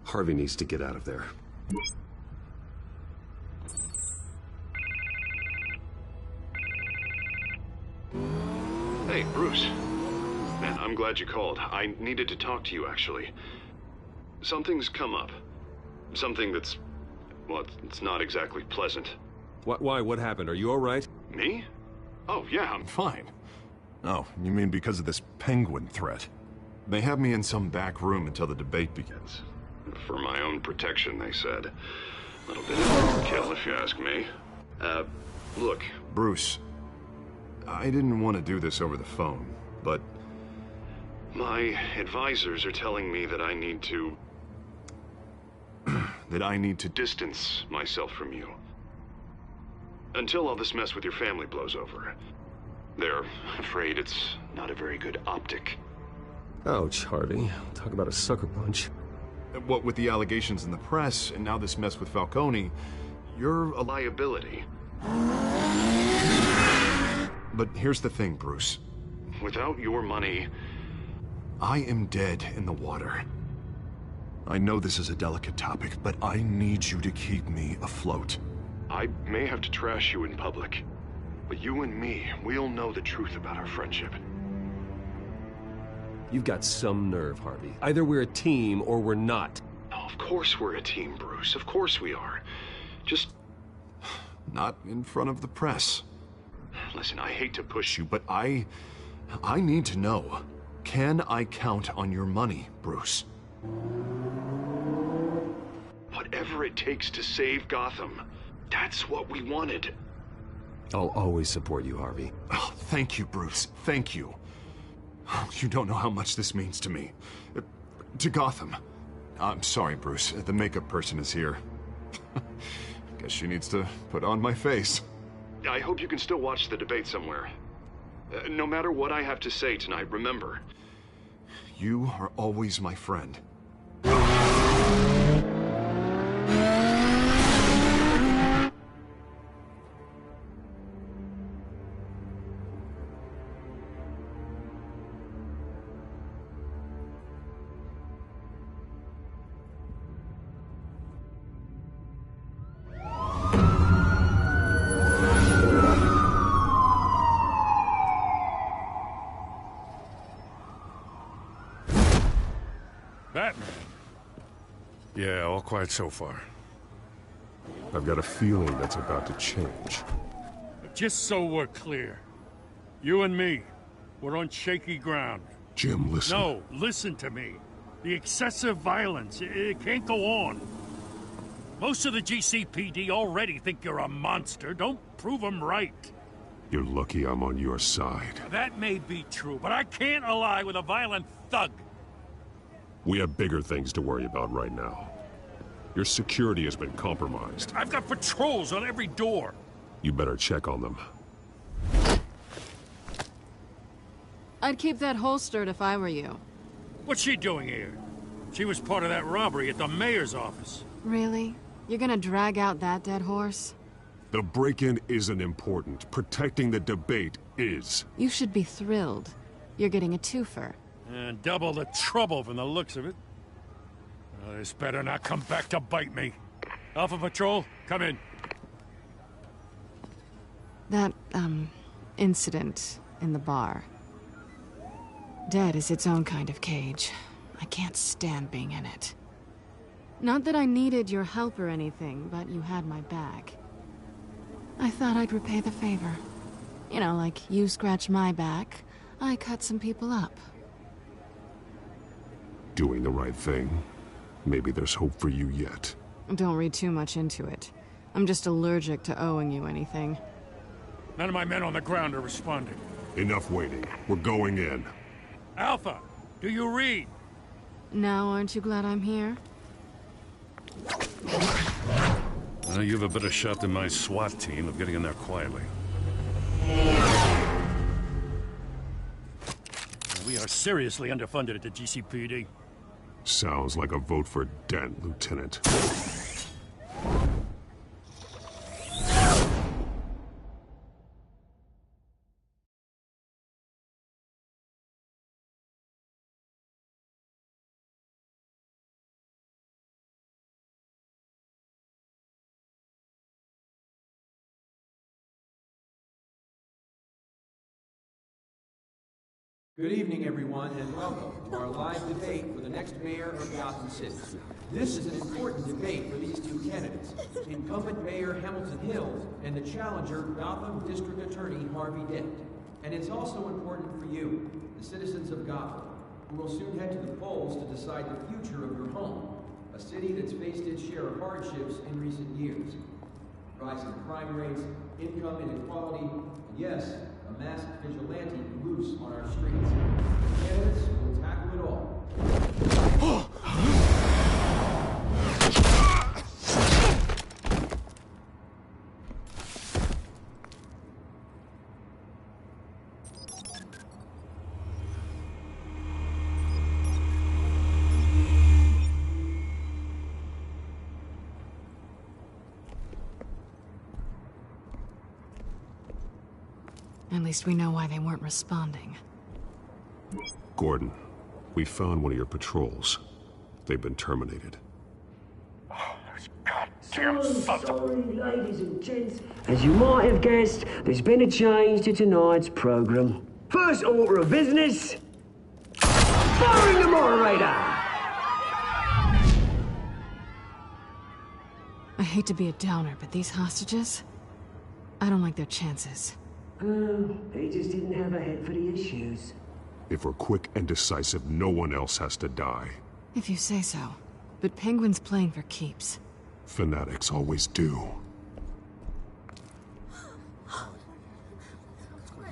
Harvey needs to get out of there. Hey, Bruce. Man, I'm glad you called. I needed to talk to you, actually. Something's come up. Something that's... well, it's not exactly pleasant. Why? What happened? Are you all right? Me? Oh, yeah, I'm fine. Oh, you mean because of this penguin threat? They have me in some back room until the debate begins. For my own protection, they said. A little bit of overkill, if you ask me. Look. Bruce, I didn't want to do this over the phone, but... my advisors are telling me that I need to... that I need to distance myself from you. Until all this mess with your family blows over. They're afraid it's not a very good optic. Ouch, Harvey. Talk about a sucker punch. What with the allegations in the press, and now this mess with Falcone, you're a liability. But here's the thing, Bruce. Without your money... I am dead in the water. I know this is a delicate topic, but I need you to keep me afloat. I may have to trash you in public, but you and me, we'll know the truth about our friendship. You've got some nerve, Harvey. Either we're a team or we're not. Oh, of course we're a team, Bruce. Of course we are. Just... not in front of the press. Listen, I hate to push you, but I need to know. Can I count on your money, Bruce? Whatever it takes to save Gotham. That's what we wanted. I'll always support you, Harvey. Oh, thank you, Bruce. Thank you. You don't know how much this means to me. To Gotham. I'm sorry, Bruce. The makeup person is here. Guess she needs to put on my face. I hope you can still watch the debate somewhere. No matter what I have to say tonight, remember. You are always my friend. All quiet so far. I've got a feeling that's about to change. Just so we're clear, you and me, we're on shaky ground. Jim, listen. No, listen to me. The excessive violence, it can't go on. Most of the GCPD already think you're a monster. Don't prove them right. You're lucky I'm on your side. That may be true, but I can't ally with a violent thug. We have bigger things to worry about right now. Your security has been compromised. I've got patrols on every door. You better check on them. I'd keep that holstered if I were you. What's she doing here? She was part of that robbery at the mayor's office. Really? You're gonna drag out that dead horse? The break-in isn't important. Protecting the debate is. You should be thrilled. You're getting a twofer. And double the trouble from the looks of it. This better not come back to bite me. Alpha Patrol, come in. That, incident in the bar. Dead is its own kind of cage. I can't stand being in it. Not that I needed your help or anything, but you had my back. I thought I'd repay the favor. You know, like you scratch my back, I cut some people up. Doing the right thing. Maybe there's hope for you yet. Don't read too much into it. I'm just allergic to owing you anything. None of my men on the ground are responding. Enough waiting. We're going in. Alpha, do you read? Now, aren't you glad I'm here? You have a better shot than my SWAT team of getting in there quietly. We are seriously underfunded at the GCPD. Sounds like a vote for Dent, Lieutenant. Good evening, everyone, and welcome to our live debate for the next mayor of Gotham City. This is an important debate for these two candidates, incumbent Mayor Hamilton Hill and the challenger Gotham District Attorney Harvey Dent. And it's also important for you, the citizens of Gotham, who will soon head to the polls to decide the future of your home, a city that's faced its share of hardships in recent years. Rising crime rates, income inequality, and yes, a masked vigilante loose on our streets. The candidates will tackle it all. At least we know why they weren't responding. Gordon, we found one of your patrols. They've been terminated. So sorry, ladies and gents. As you might have guessed, there's been a change to tonight's program. First order of business, firing the moderator! I hate to be a downer, but these hostages? I don't like their chances. Oh, he just didn't have a head for the issues. If we're quick and decisive, no one else has to die. If you say so. But Penguin's playing for keeps. Fanatics always do.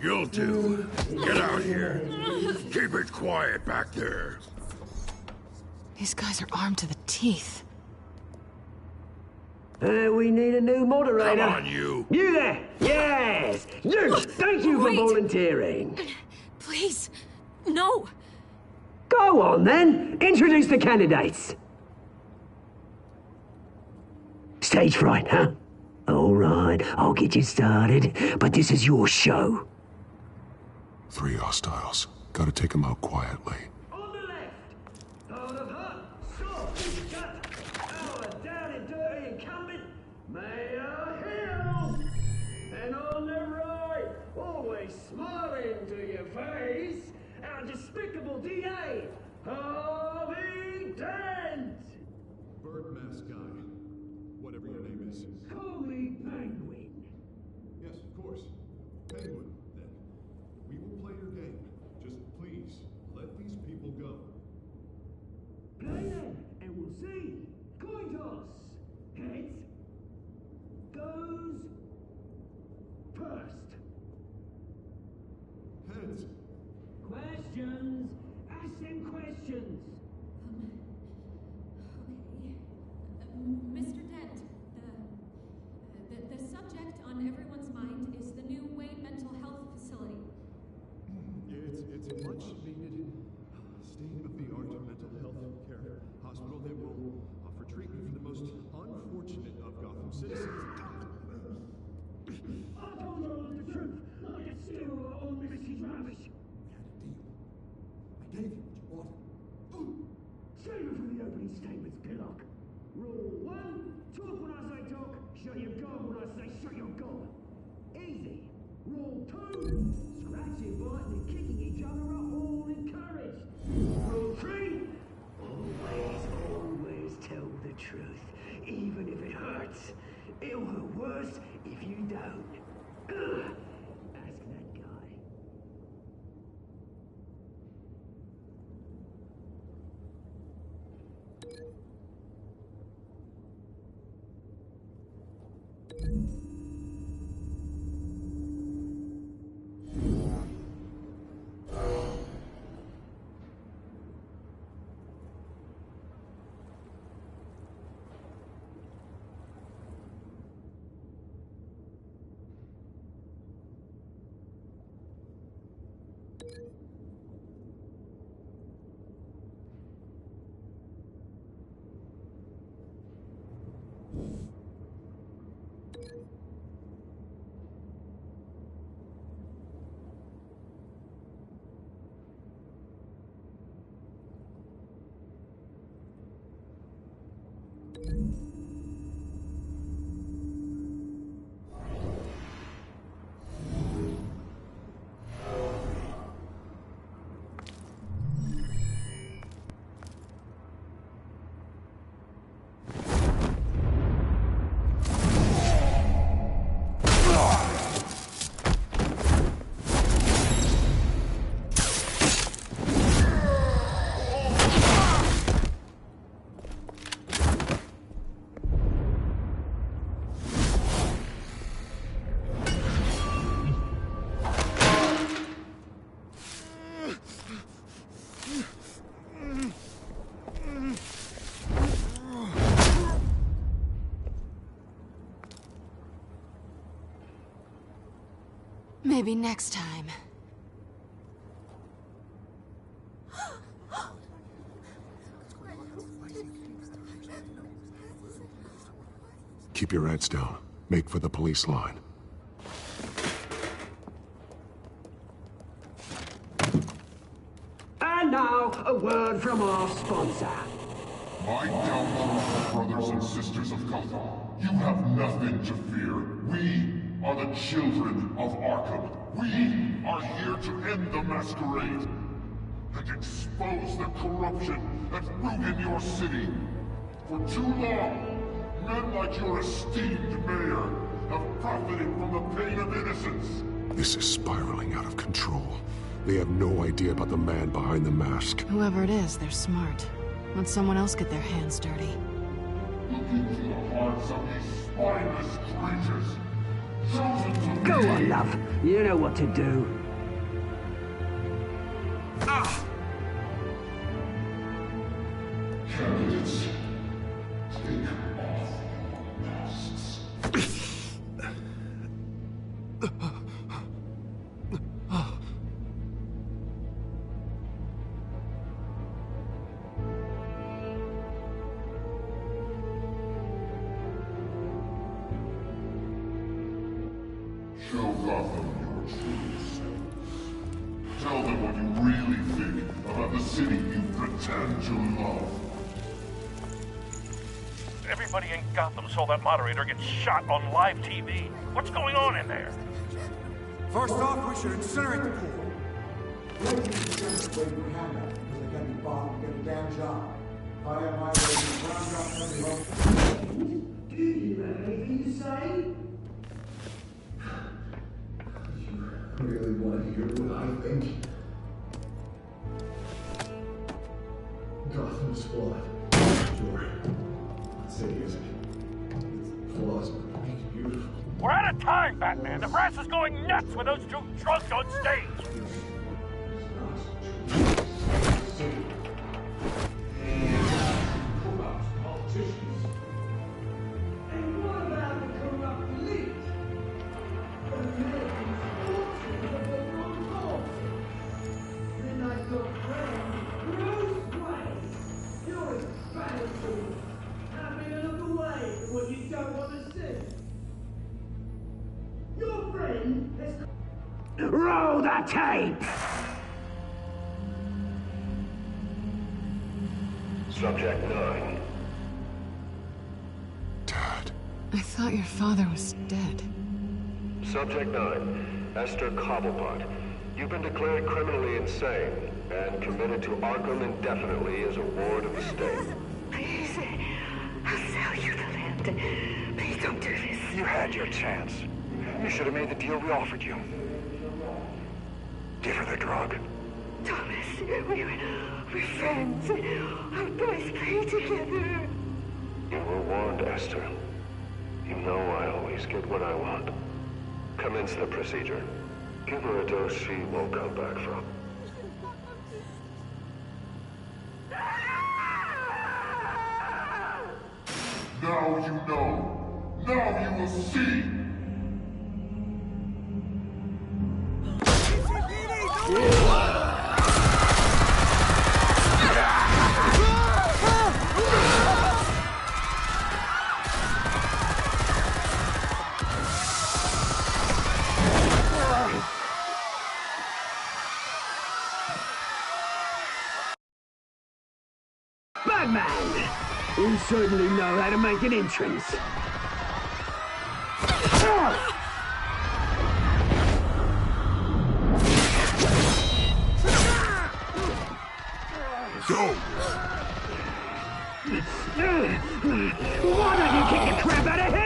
You'll do. Get out here. Keep it quiet back there. These guys are armed to the teeth. We need a new moderator. Come on, you. You there! Yes! You! Thank you for volunteering. Please, no. Go on, then. Introduce the candidates. Stage fright, huh? All right, I'll get you started, but this is your show. 3 hostiles. Gotta take them out quietly. On the left, out of hut, soft, gut, our down and dirty incumbent, Mayor Hill. And on the right, always smiling to your face, our despicable DA, Harvey Dent. Bird mask is. Call me Penguin. Yes, of course. Penguin, then. We will play your game. Just please, let these people go. Play then, and we'll see. Coin toss. Heads. Goes. First. Heads. Questions. Ask them questions. Mr. Dent, the subject on everyone's mind is the new Wayne Mental Health Facility. It's a much-needed, state-of-the-art mental health care hospital that will offer treatment for the most unfortunate of Gotham citizens. I told you all the truth, like a stew on Mrs. Ravish. I gave you what you wanted. Save it for the opening statements, Pillock. Rule 1, talk when I say talk, shut your gob when I say shut your gob. Easy. Rule 2, scratching, biting and kicking each other are all encouraged. Rule 3, always tell the truth, even if it hurts. It'll hurt worse if you don't. Ask that guy. Maybe next time. Keep your heads down. Make for the police line. And now, a word from our sponsor. My downloaded brothers and sisters of Gotham, you have nothing to fear. We are the children of Arkham. We are here to end the masquerade and expose the corruption that ruined your city. For too long, men like your esteemed mayor have profited from the pain of innocence. This is spiraling out of control. They have no idea about the man behind the mask. Whoever it is, they're smart. Let someone else get their hands dirty. Look into the hearts of these spineless creatures. Go on, love. You know what to do. Candidates, take off your masks. Show Gotham your true self. Tell them what you really think about the city you pretend to love. Everybody in Gotham saw that moderator get shot on live TV. What's going on in there? First off, we should incinerate the pool. Did you have anything to say? You really want to hear what I think? Gotham's flawed. Sure. I'd say it isn't. Its flaws make it beautiful. We're out of time, Batman. The press is going nuts with those two drunks on stage. Corrupt politicians. And what about the corrupt elite? Americans fortunate of the wrong cause. Then I've got friend Bruce Wayne. You're as bad as you. Having a look away from what you don't want to see. Your friend has... Roll the tape! Subject 9. I thought your father was dead. Subject 9. Esther Cobblepot. You've been declared criminally insane and committed to Arkham indefinitely as a ward of the state. Please, I'll sell you the land. Please don't do this. You had your chance. You should have made the deal we offered you. Give her the drug. Thomas, we're friends. Our boys play together. You were warned, Esther. You know I always get what I want. Commence the procedure. Give her a dose she won't come back from. Now you know. Now you will see. Batman! You certainly know how to make an entrance. Go! Why don't you kick the crap out of him?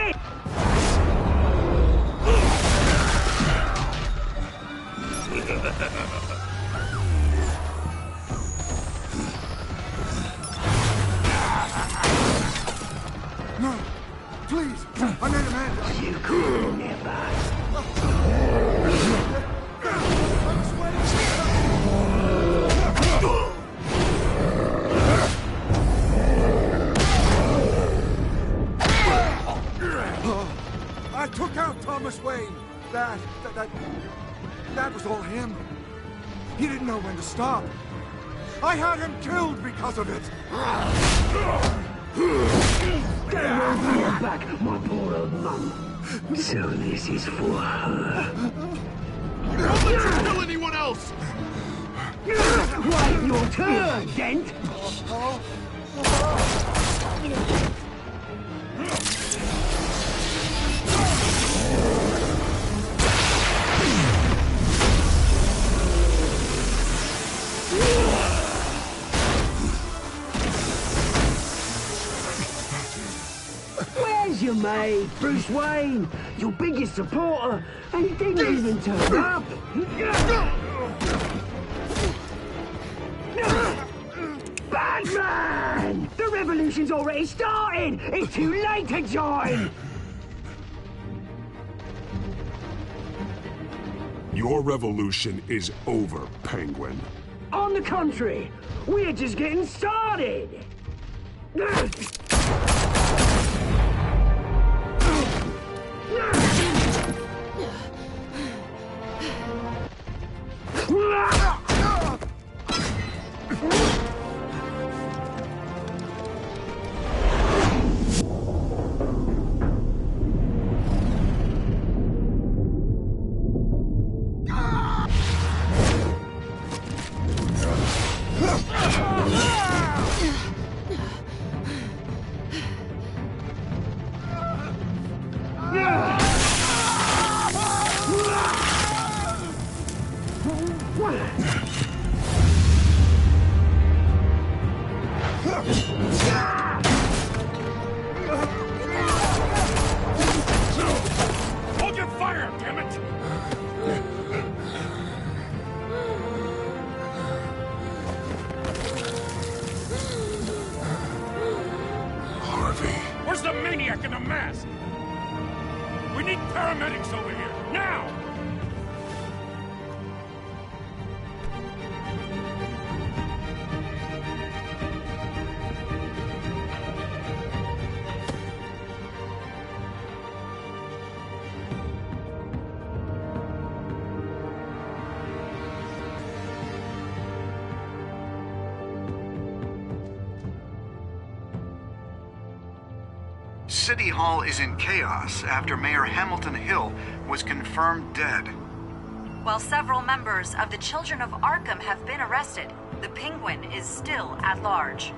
No! Please! I made a man! You could never. I took out Thomas Wayne. That was all him. He didn't know when to stop. I had him killed because of it. Get her back, my poor old mum. So this is for her. Don't let you kill anyone else! Wait your turn, Dent! Where's your mate, Bruce Wayne? Your biggest supporter, and he didn't even turn up. Batman! The revolution's already started! It's too late to join! Your revolution is over, Penguin. On the contrary, we're just getting started! Paramedics over here, now! City Hall is in chaos after Mayor Hamilton Hill was confirmed dead. While several members of the Children of Arkham have been arrested, the Penguin is still at large.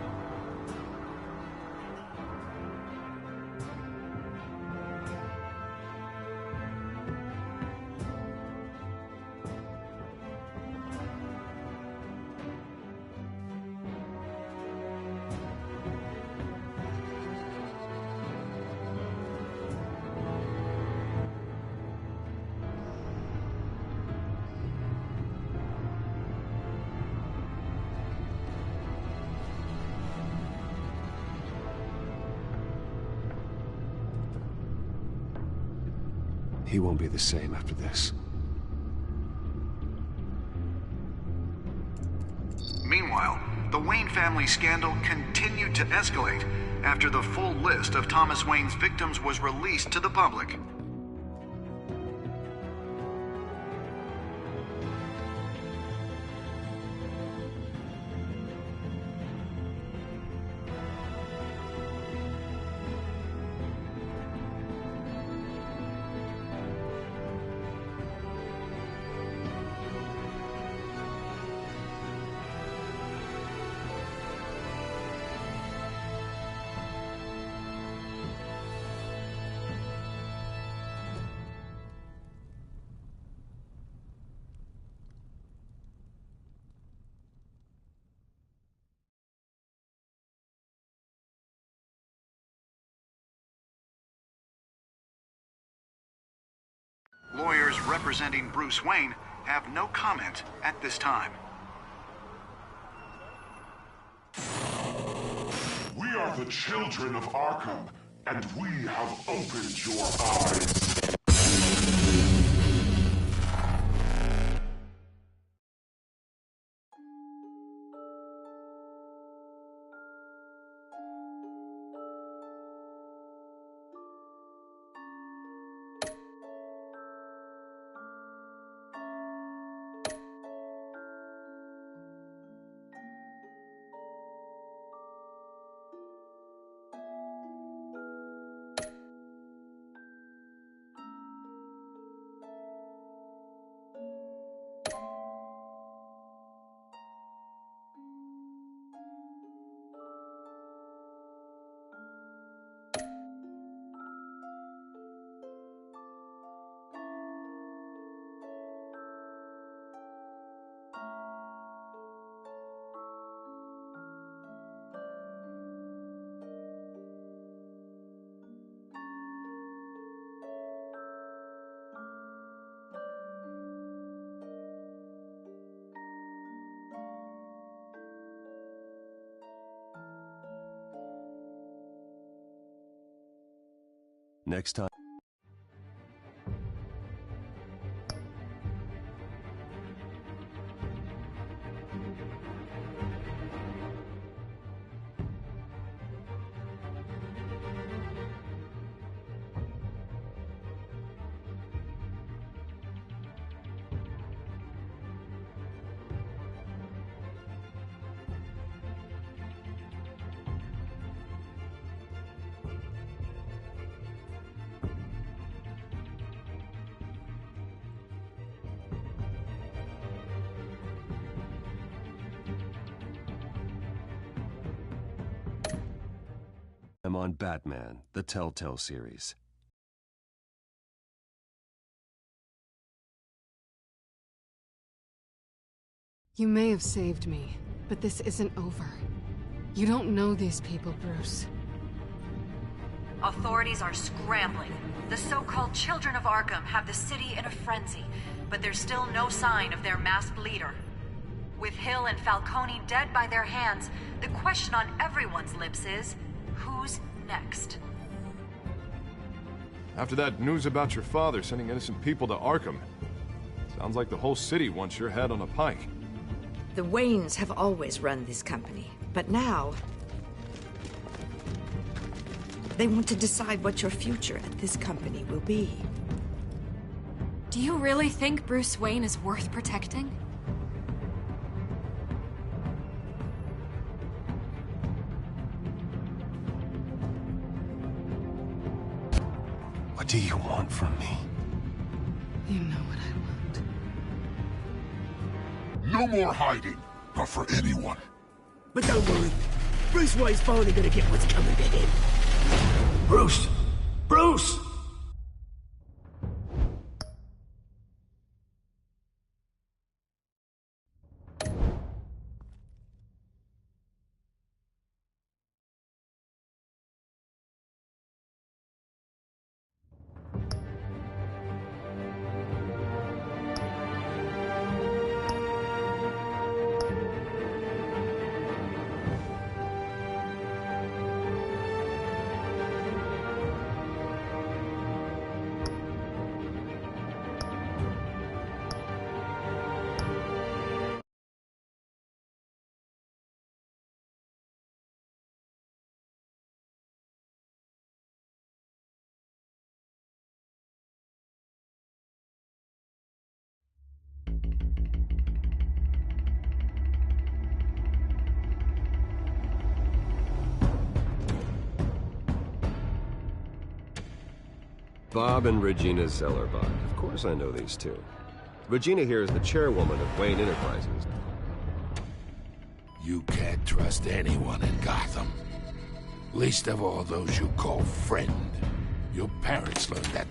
He won't be the same after this. Meanwhile, the Wayne family scandal continued to escalate after the full list of Thomas Wayne's victims was released to the public. Lawyers representing Bruce Wayne have no comment at this time. We are the children of Arkham, and we have opened your eyes. Next time. I'm on Batman, the Telltale series. You may have saved me, but this isn't over. You don't know these people, Bruce. Authorities are scrambling. The so-called Children of Arkham have the city in a frenzy, but there's still no sign of their masked leader. With Hill and Falcone dead by their hands, the question on everyone's lips is, who's next? After that news about your father sending innocent people to Arkham, sounds like the whole city wants your head on a pike. The Waynes have always run this company, but now they want to decide what your future at this company will be. Do you really think Bruce Wayne is worth protecting? What do you want from me? You know what I want. No more hiding, not for anyone. But don't worry. Bruce Wayne's finally gonna get what's coming to him. Bruce! Bruce! Bob and Regina Zellerbach. Of course I know these two. Regina here is the chairwoman of Wayne Enterprises. You can't trust anyone in Gotham. Least of all those you call friend. Your parents learned that.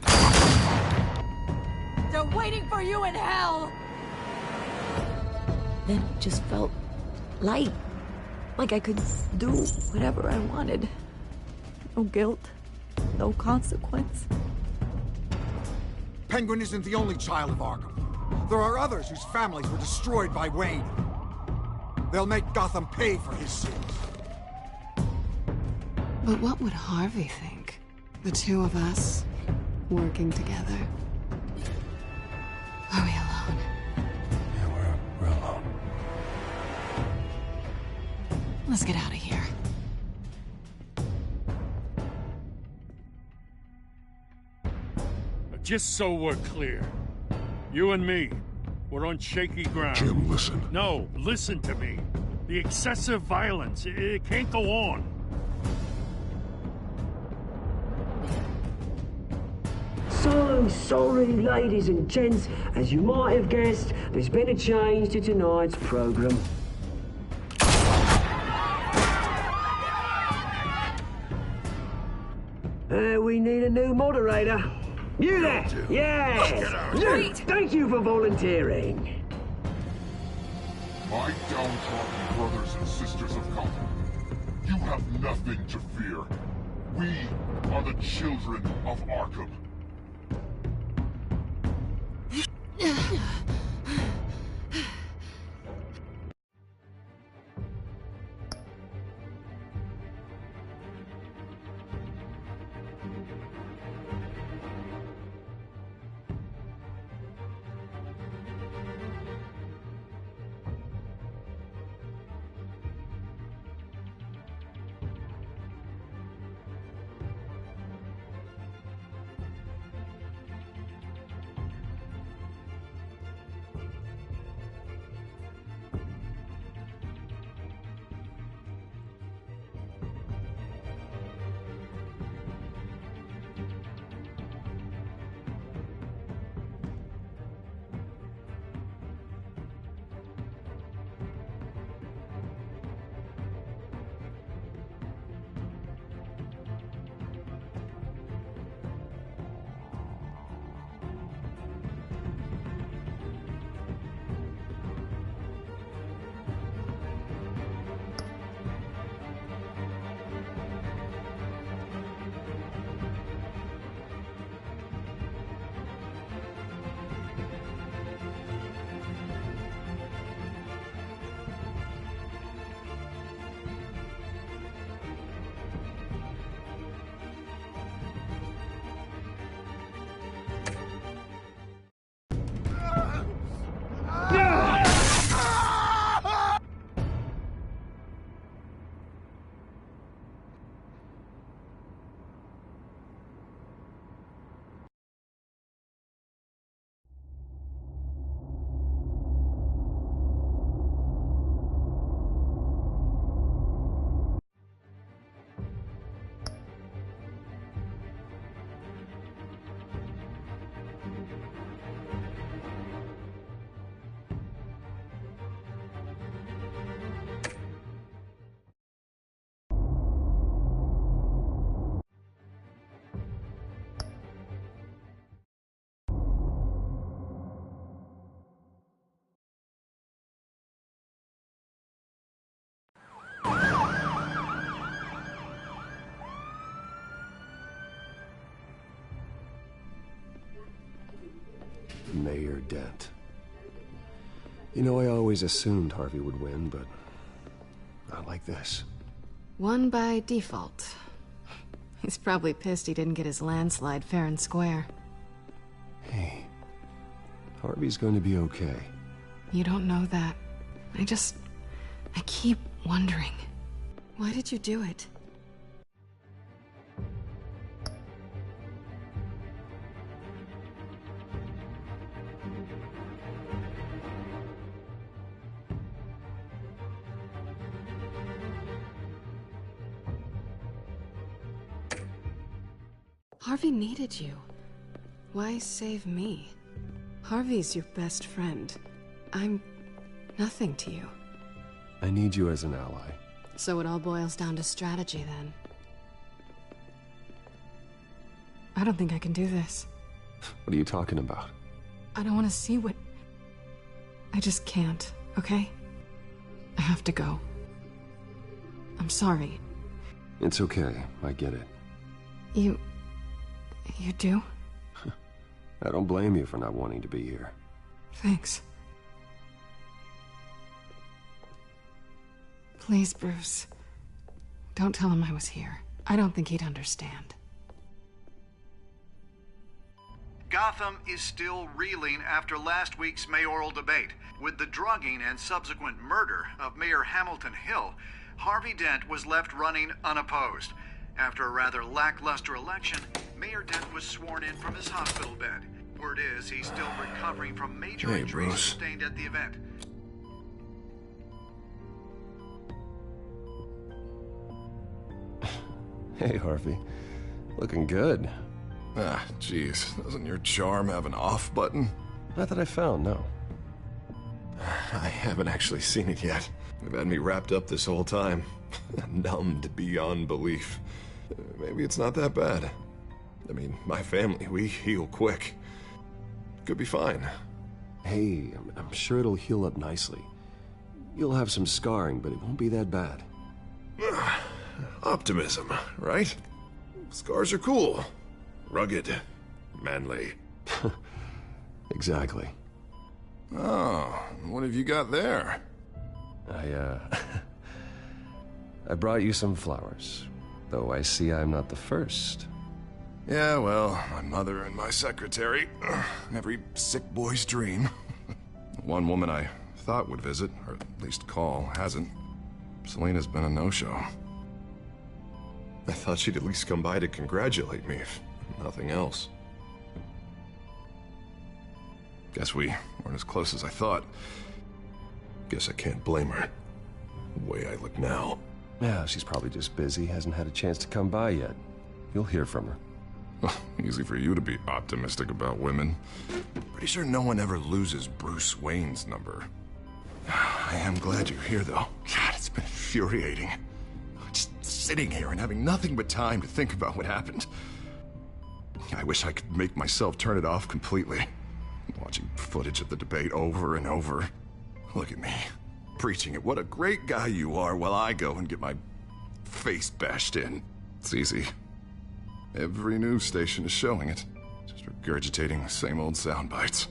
They're waiting for you in hell! Then it just felt light. Like I could do whatever I wanted. No guilt, no consequence. Penguin isn't the only child of Arkham. There are others whose families were destroyed by Wayne. They'll make Gotham pay for his sins. But what would Harvey think? The two of us, working together. Are we alone? Yeah, we're alone. Let's get out of here. Just so we're clear, you and me, we're on shaky ground. Jim, listen. No, listen to me. The excessive violence, it can't go on. So sorry, ladies and gents. As you might have guessed, there's been a change to tonight's program. We need a new moderator. You there? Yes! Luke, thank you for volunteering. My downtrodden brothers and sisters of Gotham, you have nothing to fear. We are the children of Arkham. Mayor Dent. You know, I always assumed Harvey would win, but not like this. Won by default. He's probably pissed he didn't get his landslide fair and square. Hey, Harvey's going to be okay. You don't know that. I keep wondering. Why did you do it? Harvey needed you. Why save me? Harvey's your best friend. I'm nothing to you. I need you as an ally. So it all boils down to strategy, then. I don't think I can do this. What are you talking about? I don't want to see what... I just can't, okay? I have to go. I'm sorry. It's okay. I get it. You do? I don't blame you for not wanting to be here. Thanks. Please, Bruce. Don't tell him I was here. I don't think he'd understand. Gotham is still reeling after last week's mayoral debate. With the drugging and subsequent murder of Mayor Hamilton Hill, Harvey Dent was left running unopposed. After a rather lackluster election, Mayor Dent was sworn in from his hospital bed. Word is he's still recovering from major injuries sustained at the event. Hey, Harvey. Looking good. Ah, jeez. Doesn't your charm have an off button? Not that I found, no. I haven't actually seen it yet. They've had me wrapped up this whole time. Numbed beyond belief. Maybe it's not that bad. I mean, my family, we heal quick. Could be fine. Hey, I'm sure it'll heal up nicely. You'll have some scarring, but it won't be that bad. Optimism, right? Scars are cool. Rugged. Manly. Exactly. Oh, what have you got there? I brought you some flowers. Though I see I'm not the first. Yeah, well, my mother and my secretary. Every sick boy's dream. One woman I thought would visit, or at least call, hasn't. Selena's been a no-show. I thought she'd at least come by to congratulate me, if nothing else. Guess we weren't as close as I thought. Guess I can't blame her. The way I look now. Yeah, she's probably just busy, hasn't had a chance to come by yet. You'll hear from her. Well, easy for you to be optimistic about women. Pretty sure no one ever loses Bruce Wayne's number. I am glad you're here, though. God, it's been infuriating. Just sitting here and having nothing but time to think about what happened. I wish I could make myself turn it off completely. Watching footage of the debate over and over. Look at me, preaching at what a great guy you are while I go and get my face bashed in. It's easy. Every news station is showing it. Just regurgitating the same old sound bites.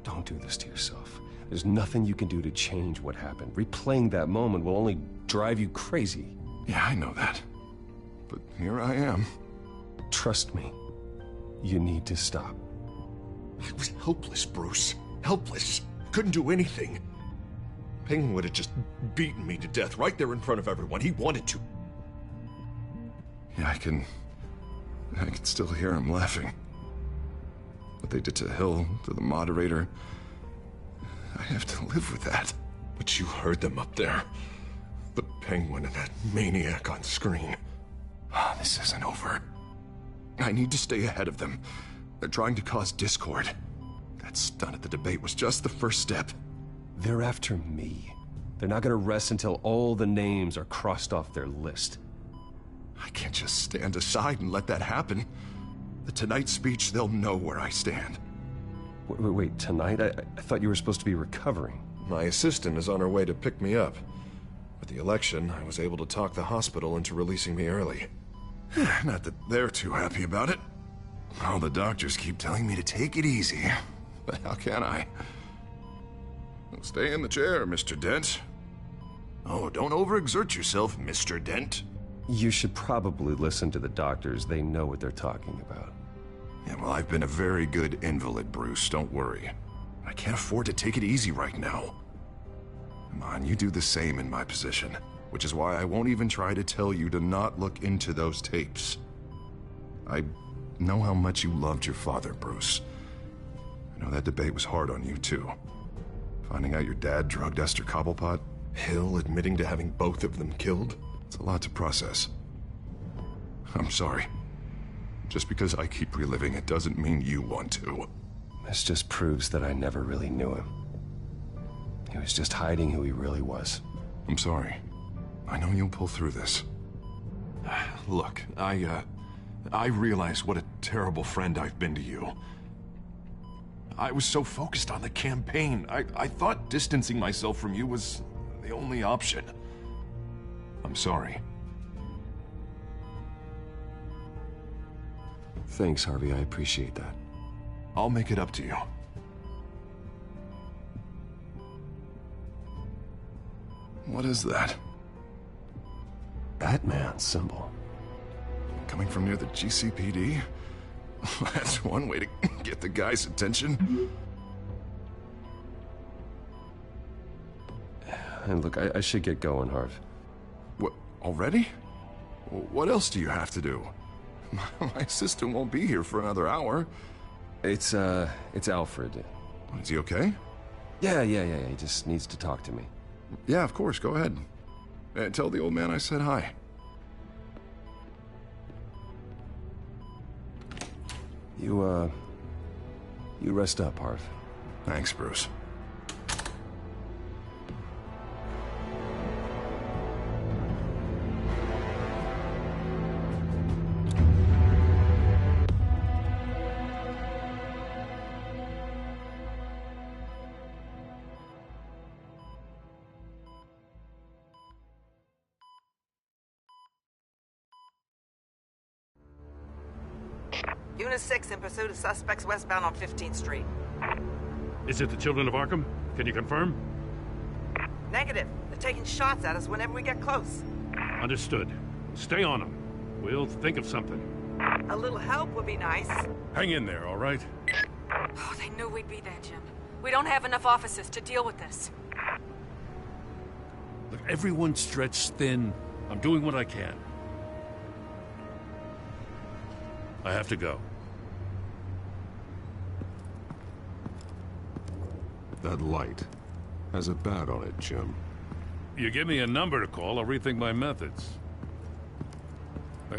Don't do this to yourself. There's nothing you can do to change what happened. Replaying that moment will only drive you crazy. Yeah, I know that. But here I am. Trust me. You need to stop. I was helpless, Bruce. Helpless. Couldn't do anything. Penguin would have just beaten me to death right there in front of everyone. He wanted to. Yeah, I can still hear him laughing. What they did to Hill, to the moderator. I have to live with that. But you heard them up there. The Penguin and that maniac on screen. This isn't over. I need to stay ahead of them. They're trying to cause discord. That stunt at the debate was just the first step. They're after me. They're not gonna rest until all the names are crossed off their list. I can't just stand aside and let that happen. The Tonight speech, they'll know where I stand. Wait, tonight? I thought you were supposed to be recovering. My assistant is on her way to pick me up. With the election, I was able to talk the hospital into releasing me early. Not that they're too happy about it. All the doctors keep telling me to take it easy. But how can I? Stay in the chair, Mr. Dent. Oh, don't overexert yourself, Mr. Dent. You should probably listen to the doctors. They know what they're talking about. Yeah, well, I've been a very good invalid, Bruce. Don't worry. I can't afford to take it easy right now. Come on, you do the same in my position. Which is why I won't even try to tell you to not look into those tapes. I know how much you loved your father, Bruce. I know that debate was hard on you, too. Finding out your dad drugged Esther Cobblepot, Hill admitting to having both of them killed. It's a lot to process. I'm sorry. Just because I keep reliving it doesn't mean you want to. This just proves that I never really knew him. He was just hiding who he really was. I'm sorry. I know you'll pull through this. Look, I realize what a terrible friend I've been to you. I was so focused on the campaign. I thought distancing myself from you was the only option. I'm sorry. Thanks, Harvey. I appreciate that. I'll make it up to you. What is that? Batman's symbol. Coming from near the GCPD? That's one way to get the guy's attention. And look, I should get going, Harv. What, already? What else do you have to do? My assistant won't be here for another hour. It's Alfred. Is he okay? Yeah. He just needs to talk to me. Yeah, of course. Go ahead. Tell the old man I said hi. You rest up, Harv. Thanks, Bruce. Unit 6 in pursuit of suspects westbound on 15th Street. Is it the Children of Arkham? Can you confirm? Negative. They're taking shots at us whenever we get close. Understood. Stay on them. We'll think of something. A little help would be nice. Hang in there, all right? Oh, they knew we'd be there, Jim. We don't have enough officers to deal with this. Look, everyone's stretched thin. I'm doing what I can. I have to go. That light has a bat on it, Jim. You give me a number to call, I'll rethink my methods.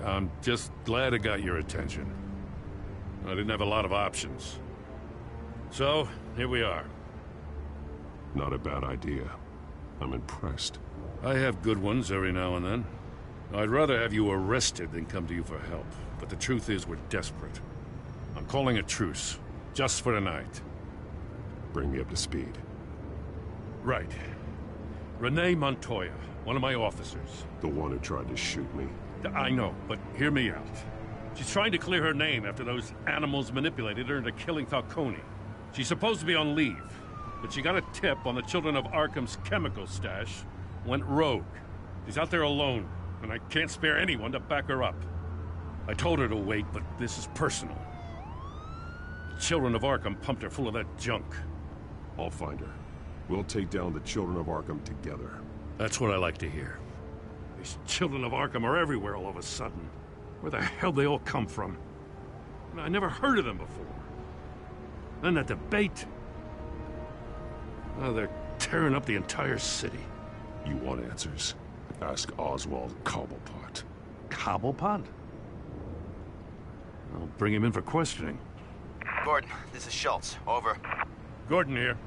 I'm just glad it got your attention. I didn't have a lot of options. So, here we are. Not a bad idea. I'm impressed. I have good ones every now and then. I'd rather have you arrested than come to you for help. But the truth is, we're desperate. I'm calling a truce, just for tonight. Bring me up to speed. Right. Renee Montoya, one of my officers. The one who tried to shoot me. I know, but hear me out. She's trying to clear her name after those animals manipulated her into killing Falcone. She's supposed to be on leave, but she got a tip on the Children of Arkham's chemical stash, went rogue. She's out there alone, and I can't spare anyone to back her up. I told her to wait, but this is personal. The Children of Arkham pumped her full of that junk. I'll find her. We'll take down the Children of Arkham together. That's what I like to hear. These Children of Arkham are everywhere all of a sudden. Where the hell they all come from? I never heard of them before. Then that debate. Oh, they're tearing up the entire city. You want answers? Ask Oswald Cobblepot. Cobblepot? I'll bring him in for questioning. Gordon, this is Schultz. Over. Gordon here.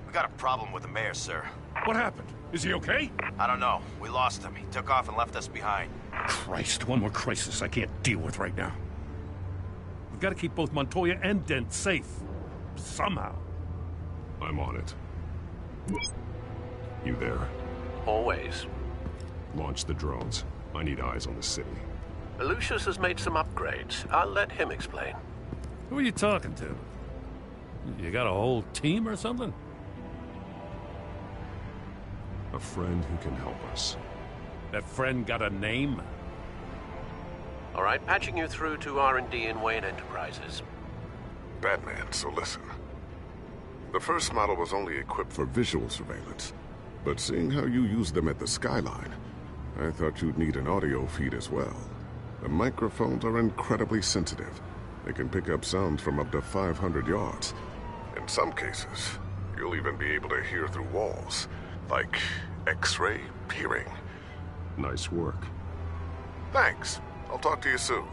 We got a problem with the mayor, sir. What happened? Is he okay? I don't know. We lost him. He took off and left us behind. Christ, one more crisis I can't deal with right now. We've got to keep both Montoya and Dent safe. Somehow. I'm on it. You there? Always. Launch the drones. I need eyes on the city. Lucius has made some upgrades. I'll let him explain. Who are you talking to? You got a whole team or something? A friend who can help us. That friend got a name? All right, patching you through to R&D in Wayne Enterprises. Batman, so listen. The first model was only equipped for visual surveillance, but seeing how you use them at the skyline, I thought you'd need an audio feed as well. The microphones are incredibly sensitive. They can pick up sounds from up to 500 yards. In some cases, you'll even be able to hear through walls, like X-ray peering. Nice work. Thanks. I'll talk to you soon.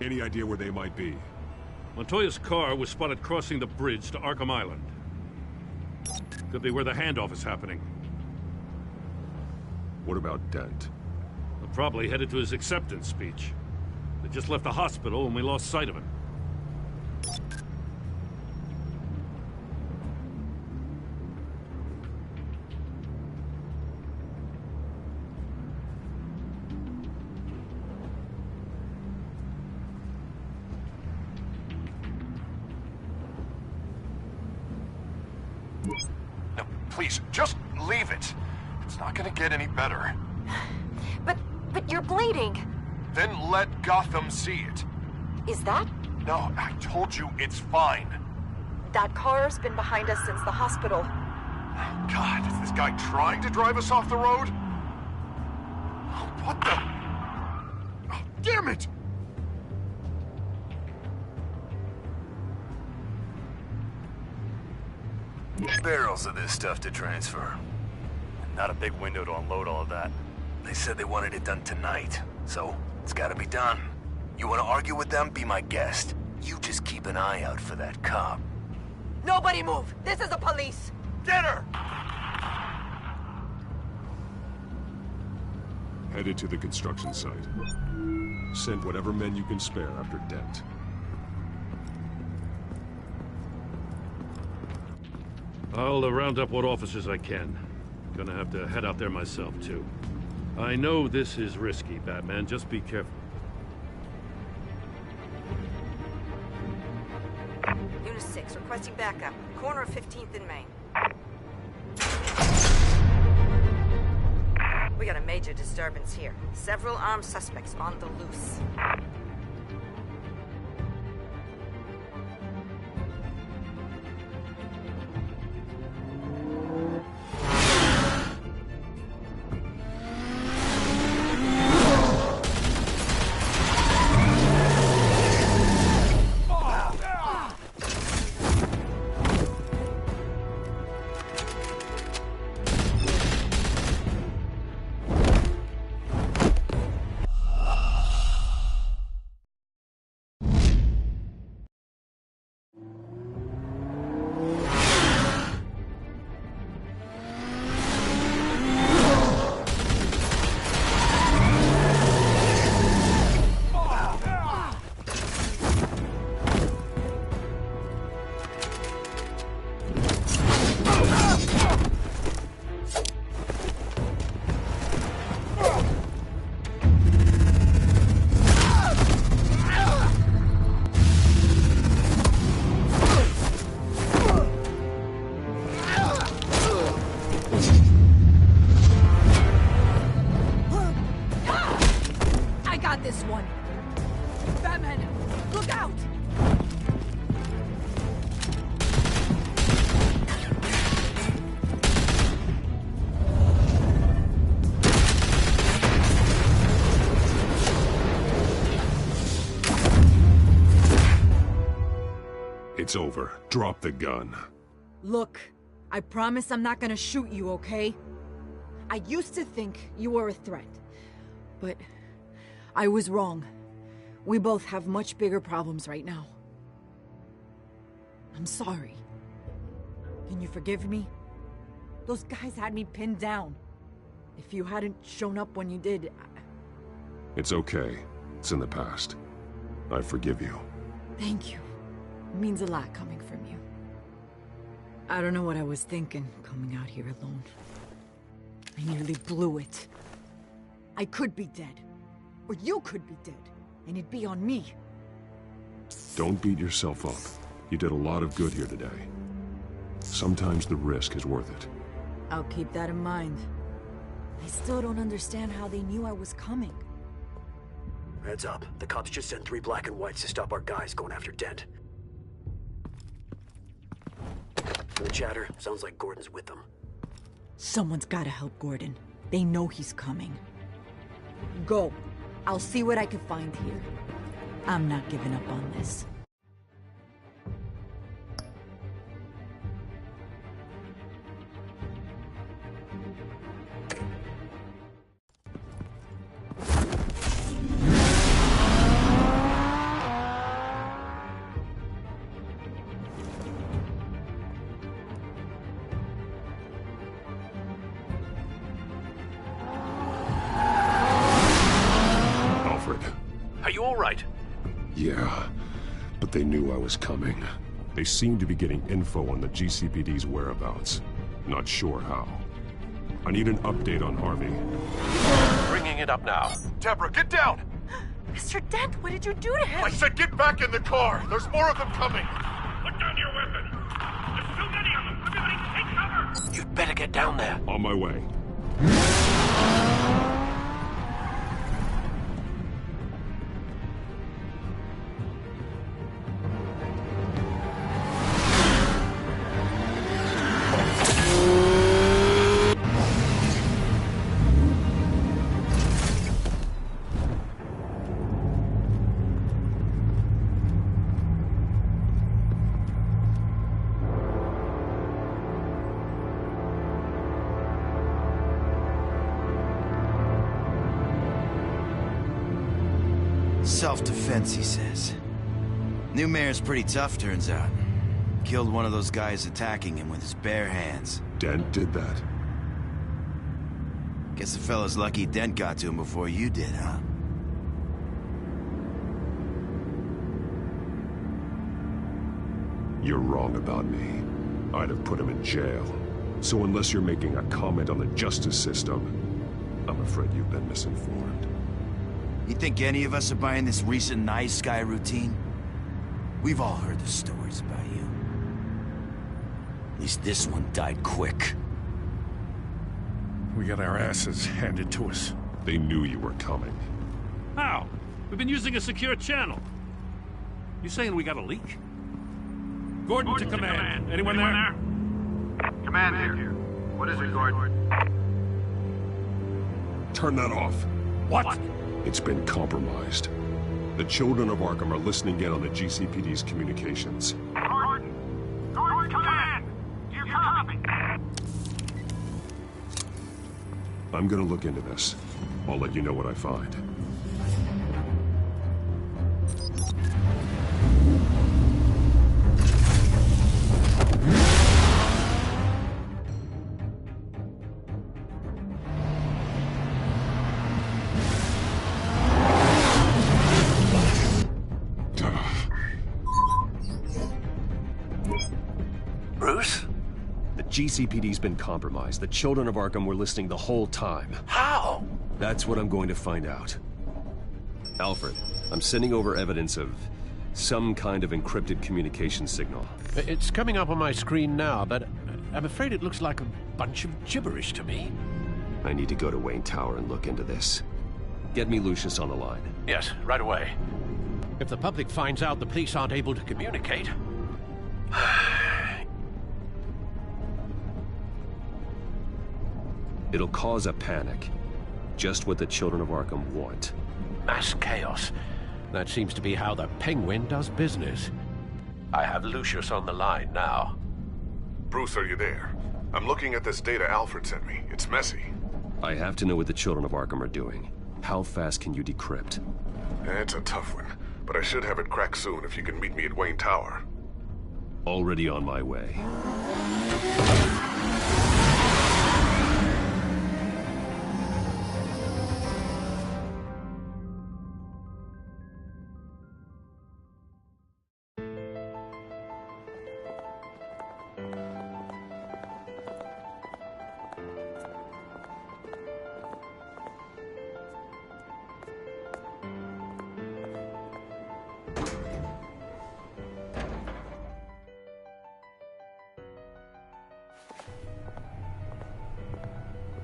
Any idea where they might be? Montoya's car was spotted crossing the bridge to Arkham Island. Could be where the handoff is happening. What about Dent? They're probably headed to his acceptance speech. They just left the hospital and we lost sight of him. No, please, just leave it. It's not gonna get any better. But you're bleeding. Then let Gotham see it. Is that? No, I told you it's fine. That car's been behind us since the hospital. God, is this guy trying to drive us off the road? What the? Oh, damn it! Barrels of this stuff to transfer. Not a big window to unload all of that. They said they wanted it done tonight, so it's gotta be done. You wanna argue with them? Be my guest. You just keep an eye out for that cop. Nobody move! This is the police! Get her! Headed to the construction site. Send whatever men you can spare after Dent. I'll round up what officers I can. Gonna have to head out there myself, too. I know this is risky, Batman. Just be careful. Unit 6, requesting backup. Corner of 15th and Main. We got a major disturbance here. Several armed suspects on the loose. It's over. Drop the gun. Look, I promise I'm not gonna shoot you, okay? I used to think you were a threat, but I was wrong. We both have much bigger problems right now. I'm sorry. Can you forgive me? Those guys had me pinned down. If you hadn't shown up when you did, It's okay. It's in the past. I forgive you. Thank you. It means a lot coming from you. I don't know what I was thinking, coming out here alone. I nearly blew it. I could be dead. Or you could be dead. And it'd be on me. Don't beat yourself up. You did a lot of good here today. Sometimes the risk is worth it. I'll keep that in mind. I still don't understand how they knew I was coming. Heads up. The cops just sent 3 black and whites to stop our guys going after Dent. From the chatter, sounds like Gordon's with them. Someone's gotta help Gordon. They know he's coming. Go. I'll see what I can find here. I'm not giving up on this. Are you all right? Yeah, but they knew I was coming. They seem to be getting info on the GCPD's whereabouts. Not sure how. I need an update on Harvey. Bringing it up now. Deborah, get down! Mr. Dent, what did you do to him? I said get back in the car! There's more of them coming! Put down your weapon! There's too many of them! Everybody take cover! You'd better get down there. On my way. Self-defense, he says. New mayor's pretty tough, turns out. Killed one of those guys attacking him with his bare hands. Dent did that? Guess the fella's lucky Dent got to him before you did, huh? You're wrong about me. I'd have put him in jail. So unless you're making a comment on the justice system, I'm afraid you've been misinformed. You think any of us are buying this recent nice guy routine? We've all heard the stories about you. At least this one died quick. We got our asses handed to us. They knew you were coming. How? We've been using a secure channel. You saying we got a leak? Gordon to command. Anyone there? Command here. What is it, Gordon? Turn that off. What? It's been compromised. The children of Arkham are listening in on the GCPD's communications. Gordon! Gordon, command! Do you copy? I'm gonna look into this. I'll let you know what I find. Bruce? The GCPD's been compromised. The children of Arkham were listening the whole time. How? That's what I'm going to find out. Alfred, I'm sending over evidence of some kind of encrypted communication signal. It's coming up on my screen now, but I'm afraid it looks like a bunch of gibberish to me. I need to go to Wayne Tower and look into this. Get me Lucius on the line. Yes, right away. If the public finds out the police aren't able to communicate... It'll cause a panic. Just what the children of Arkham want. Mass chaos. That seems to be how the Penguin does business. I have Lucius on the line now. Bruce, are you there? I'm looking at this data Alfred sent me. It's messy. I have to know what the children of Arkham are doing. How fast can you decrypt? It's a tough one, but I should have it cracked soon if you can meet me at Wayne Tower. Already on my way.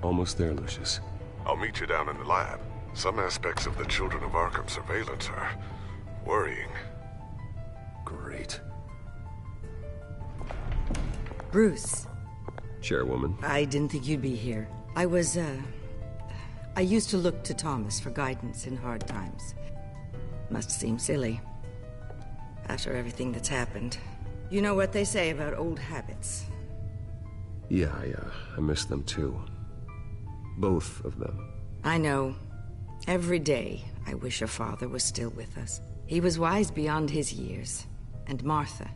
almost there, Lucius. I'll meet you down in the lab. Some aspects of the Children of Arkham surveillance are worrying. Great. Bruce. Chairwoman. I didn't think you'd be here. I used to look to Thomas for guidance in hard times. Must seem silly. After everything that's happened. You know what they say about old habits. Yeah, I miss them too. Both of them. I know. Every day, I wish your father was still with us. He was wise beyond his years. And Martha,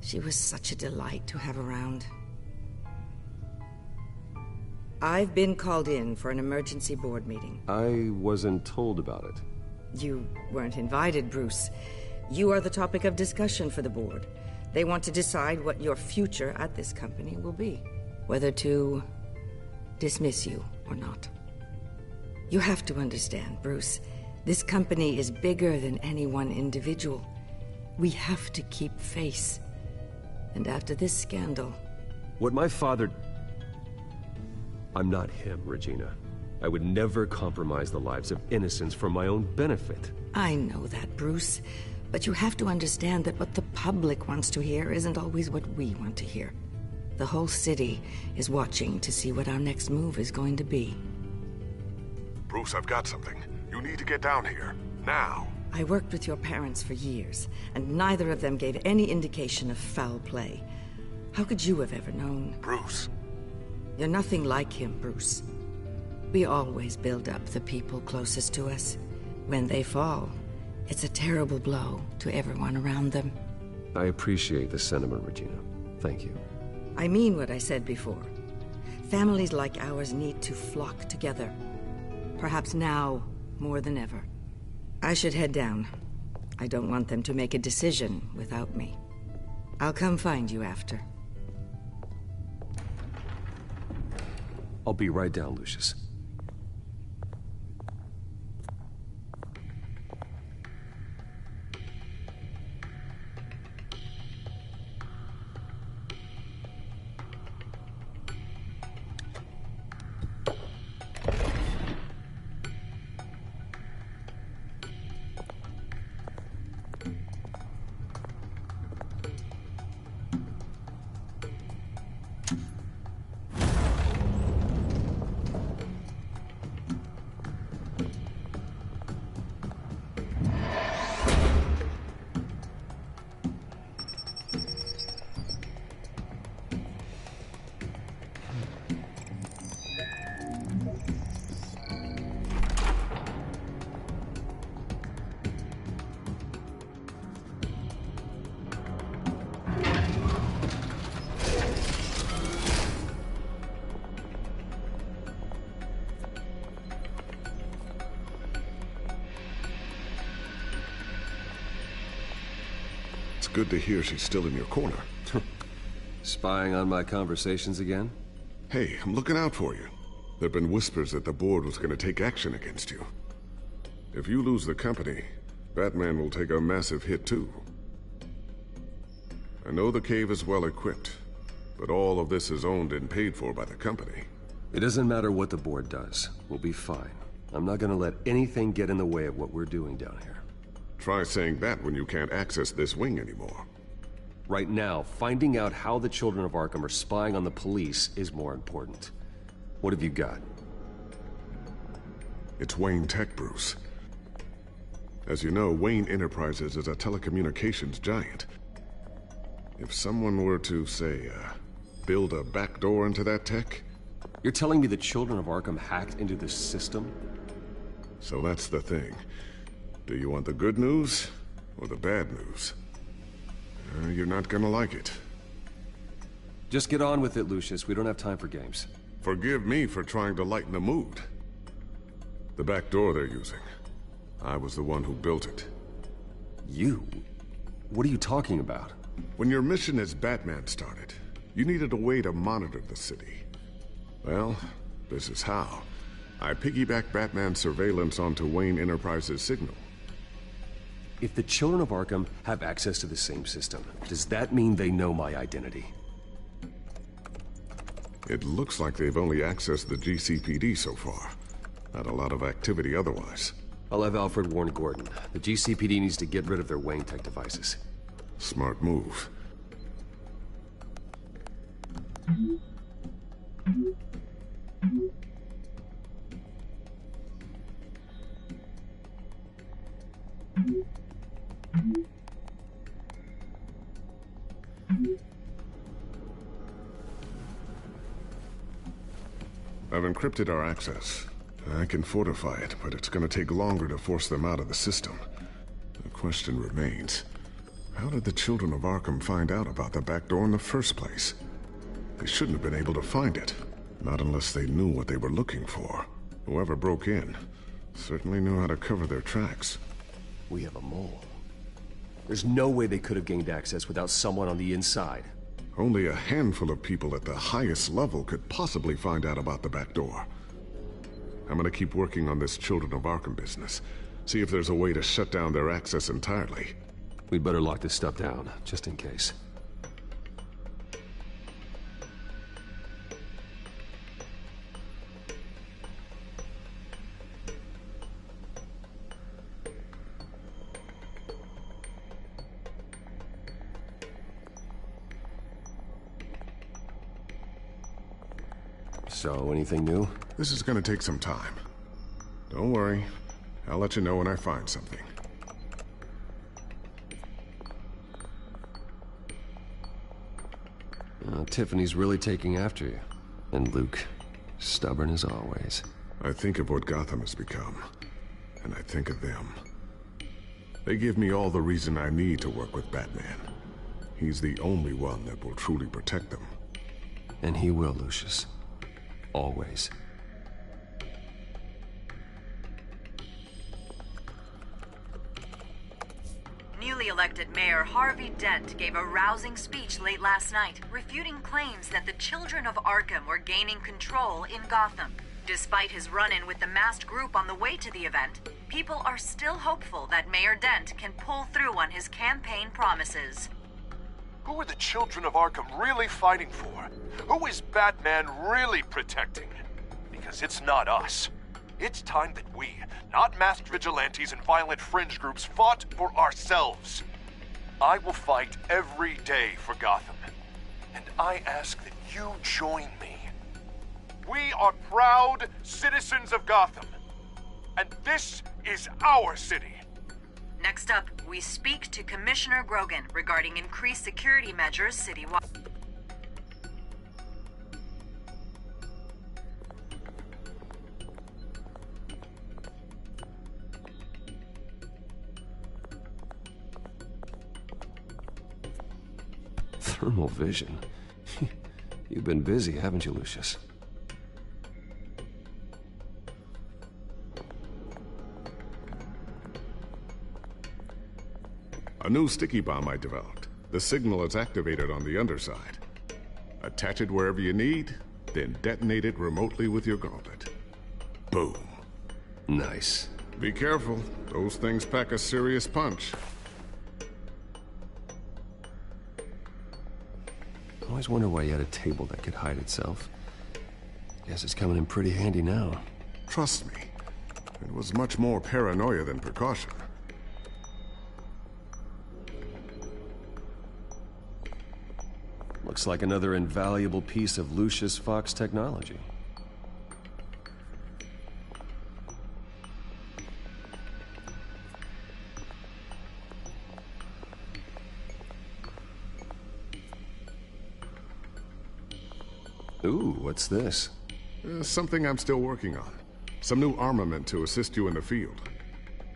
she was such a delight to have around. I've been called in for an emergency board meeting. I wasn't told about it. You weren't invited, Bruce. You are the topic of discussion for the board. They want to decide what your future at this company will be. Whether to dismiss you or not. You have to understand, Bruce. This company is bigger than any one individual. We have to keep face. And after this scandal... What my father... I'm not him, Regina. I would never compromise the lives of innocents for my own benefit. I know that, Bruce. But you have to understand that what the public wants to hear isn't always what we want to hear. The whole city is watching to see what our next move is going to be. Bruce, I've got something. You need to get down here. Now. I worked with your parents for years, and neither of them gave any indication of foul play. How could you have ever known? Bruce. You're nothing like him, Bruce. We always build up the people closest to us. When they fall, it's a terrible blow to everyone around them. I appreciate the sentiment, Regina. Thank you. I mean what I said before. Families like ours need to flock together. Perhaps now, more than ever. I should head down. I don't want them to make a decision without me. I'll come find you after. I'll be right down, Lucius. Good to hear she's still in your corner. Spying on my conversations again? Hey, I'm looking out for you. There've been whispers that the board was going to take action against you. If you lose the company, Batman will take a massive hit too. I know the cave is well equipped, but all of this is owned and paid for by the company. It doesn't matter what the board does. We'll be fine. I'm not going to let anything get in the way of what we're doing down here. Try saying that when you can't access this wing anymore. Right now, finding out how the Children of Arkham are spying on the police is more important. What have you got? It's Wayne Tech, Bruce. As you know, Wayne Enterprises is a telecommunications giant. If someone were to, say, build a backdoor into that tech... You're telling me the Children of Arkham hacked into this system? So that's the thing. Do you want the good news, or the bad news? You're not gonna like it. Just get on with it, Lucius. We don't have time for games. Forgive me for trying to lighten the mood. The back door they're using. I was the one who built it. You? What are you talking about? When your mission as Batman started, you needed a way to monitor the city. Well, this is how. I piggybacked Batman's surveillance onto Wayne Enterprises' signal. If the Children of Arkham have access to the same system, does that mean they know my identity? It looks like they've only accessed the GCPD so far. Not a lot of activity otherwise. I'll have Alfred warn Gordon. The GCPD needs to get rid of their Wayne tech devices. Smart move. I've encrypted our access. I can fortify it, but it's gonna take longer to force them out of the system. The question remains, how did the children of Arkham find out about the back door in the first place? They shouldn't have been able to find it. Not unless they knew what they were looking for. Whoever broke in certainly knew how to cover their tracks. We have a mole. There's no way they could have gained access without someone on the inside. Only a handful of people at the highest level could possibly find out about the back door. I'm gonna keep working on this Children of Arkham business. See if there's a way to shut down their access entirely. We'd better lock this stuff down, just in case. So, anything new? This is gonna take some time. Don't worry. I'll let you know when I find something. Tiffany's really taking after you. And Luke, stubborn as always. I think of what Gotham has become, and I think of them. They give me all the reason I need to work with Batman. He's the only one that will truly protect them. And he will, Lucius. Always. Newly elected Mayor Harvey Dent gave a rousing speech late last night, refuting claims that the children of Arkham were gaining control in Gotham. Despite his run-in with the masked group on the way to the event, people are still hopeful that Mayor Dent can pull through on his campaign promises. Who are the children of Arkham really fighting for? Who is Batman really protecting? Because it's not us. It's time that we, not masked vigilantes and violent fringe groups, fought for ourselves. I will fight every day for Gotham. And I ask that you join me. We are proud citizens of Gotham. And this is our city. Next up, we speak to Commissioner Grogan regarding increased security measures citywide. Thermal vision? You've been busy, haven't you, Lucius? A new sticky bomb I developed. The signal is activated on the underside. Attach it wherever you need, then detonate it remotely with your gauntlet. Boom. Nice. Be careful. Those things pack a serious punch. I always wonder why you had a table that could hide itself. Guess it's coming in pretty handy now. Trust me. It was much more paranoia than precaution. Looks like another invaluable piece of Lucius Fox technology. Ooh, what's this? Something I'm still working on. Some new armament to assist you in the field.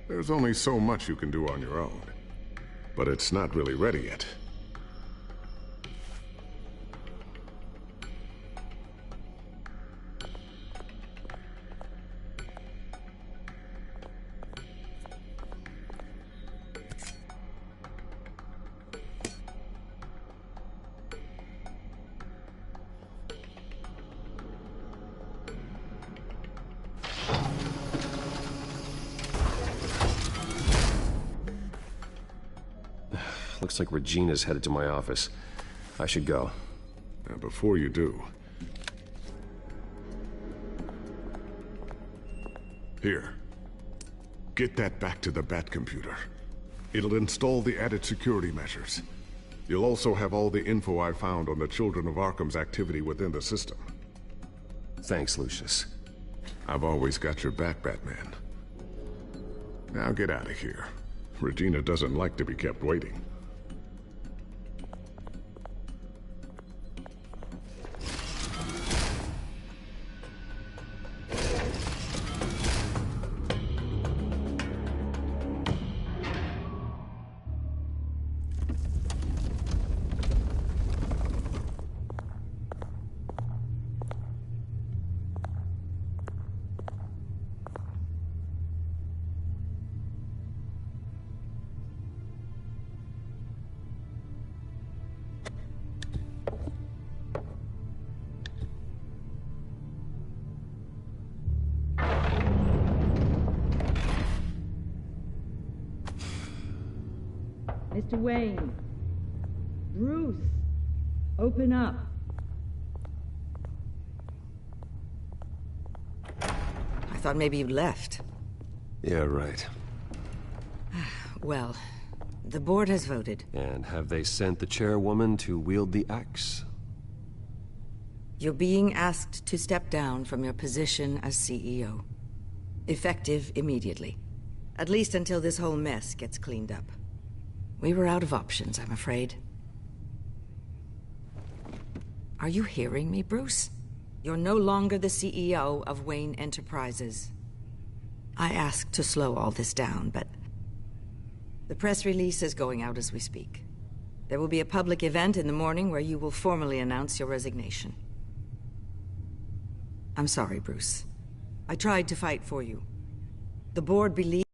There's only so much you can do on your own. But it's not really ready yet. Looks like Regina's headed to my office. I should go. Before you do, Here. Get that back to the Bat computer. It'll install the added security measures. You'll also have all the info I found on the Children of Arkham's activity within the system. Thanks, Lucius. I've always got your back, Batman. Now get out of here. Regina doesn't like to be kept waiting. Mr. Wayne. Bruce. Open up. I thought maybe you left. Yeah, right. Well, the board has voted. And have they sent the chairwoman to wield the axe? You're being asked to step down from your position as CEO. Effective immediately. At least until this whole mess gets cleaned up. We were out of options, I'm afraid. Are you hearing me, Bruce? You're no longer the CEO of Wayne Enterprises. I asked to slow all this down, but the press release is going out as we speak. There will be a public event in the morning where you will formally announce your resignation. I'm sorry, Bruce. I tried to fight for you. The board believes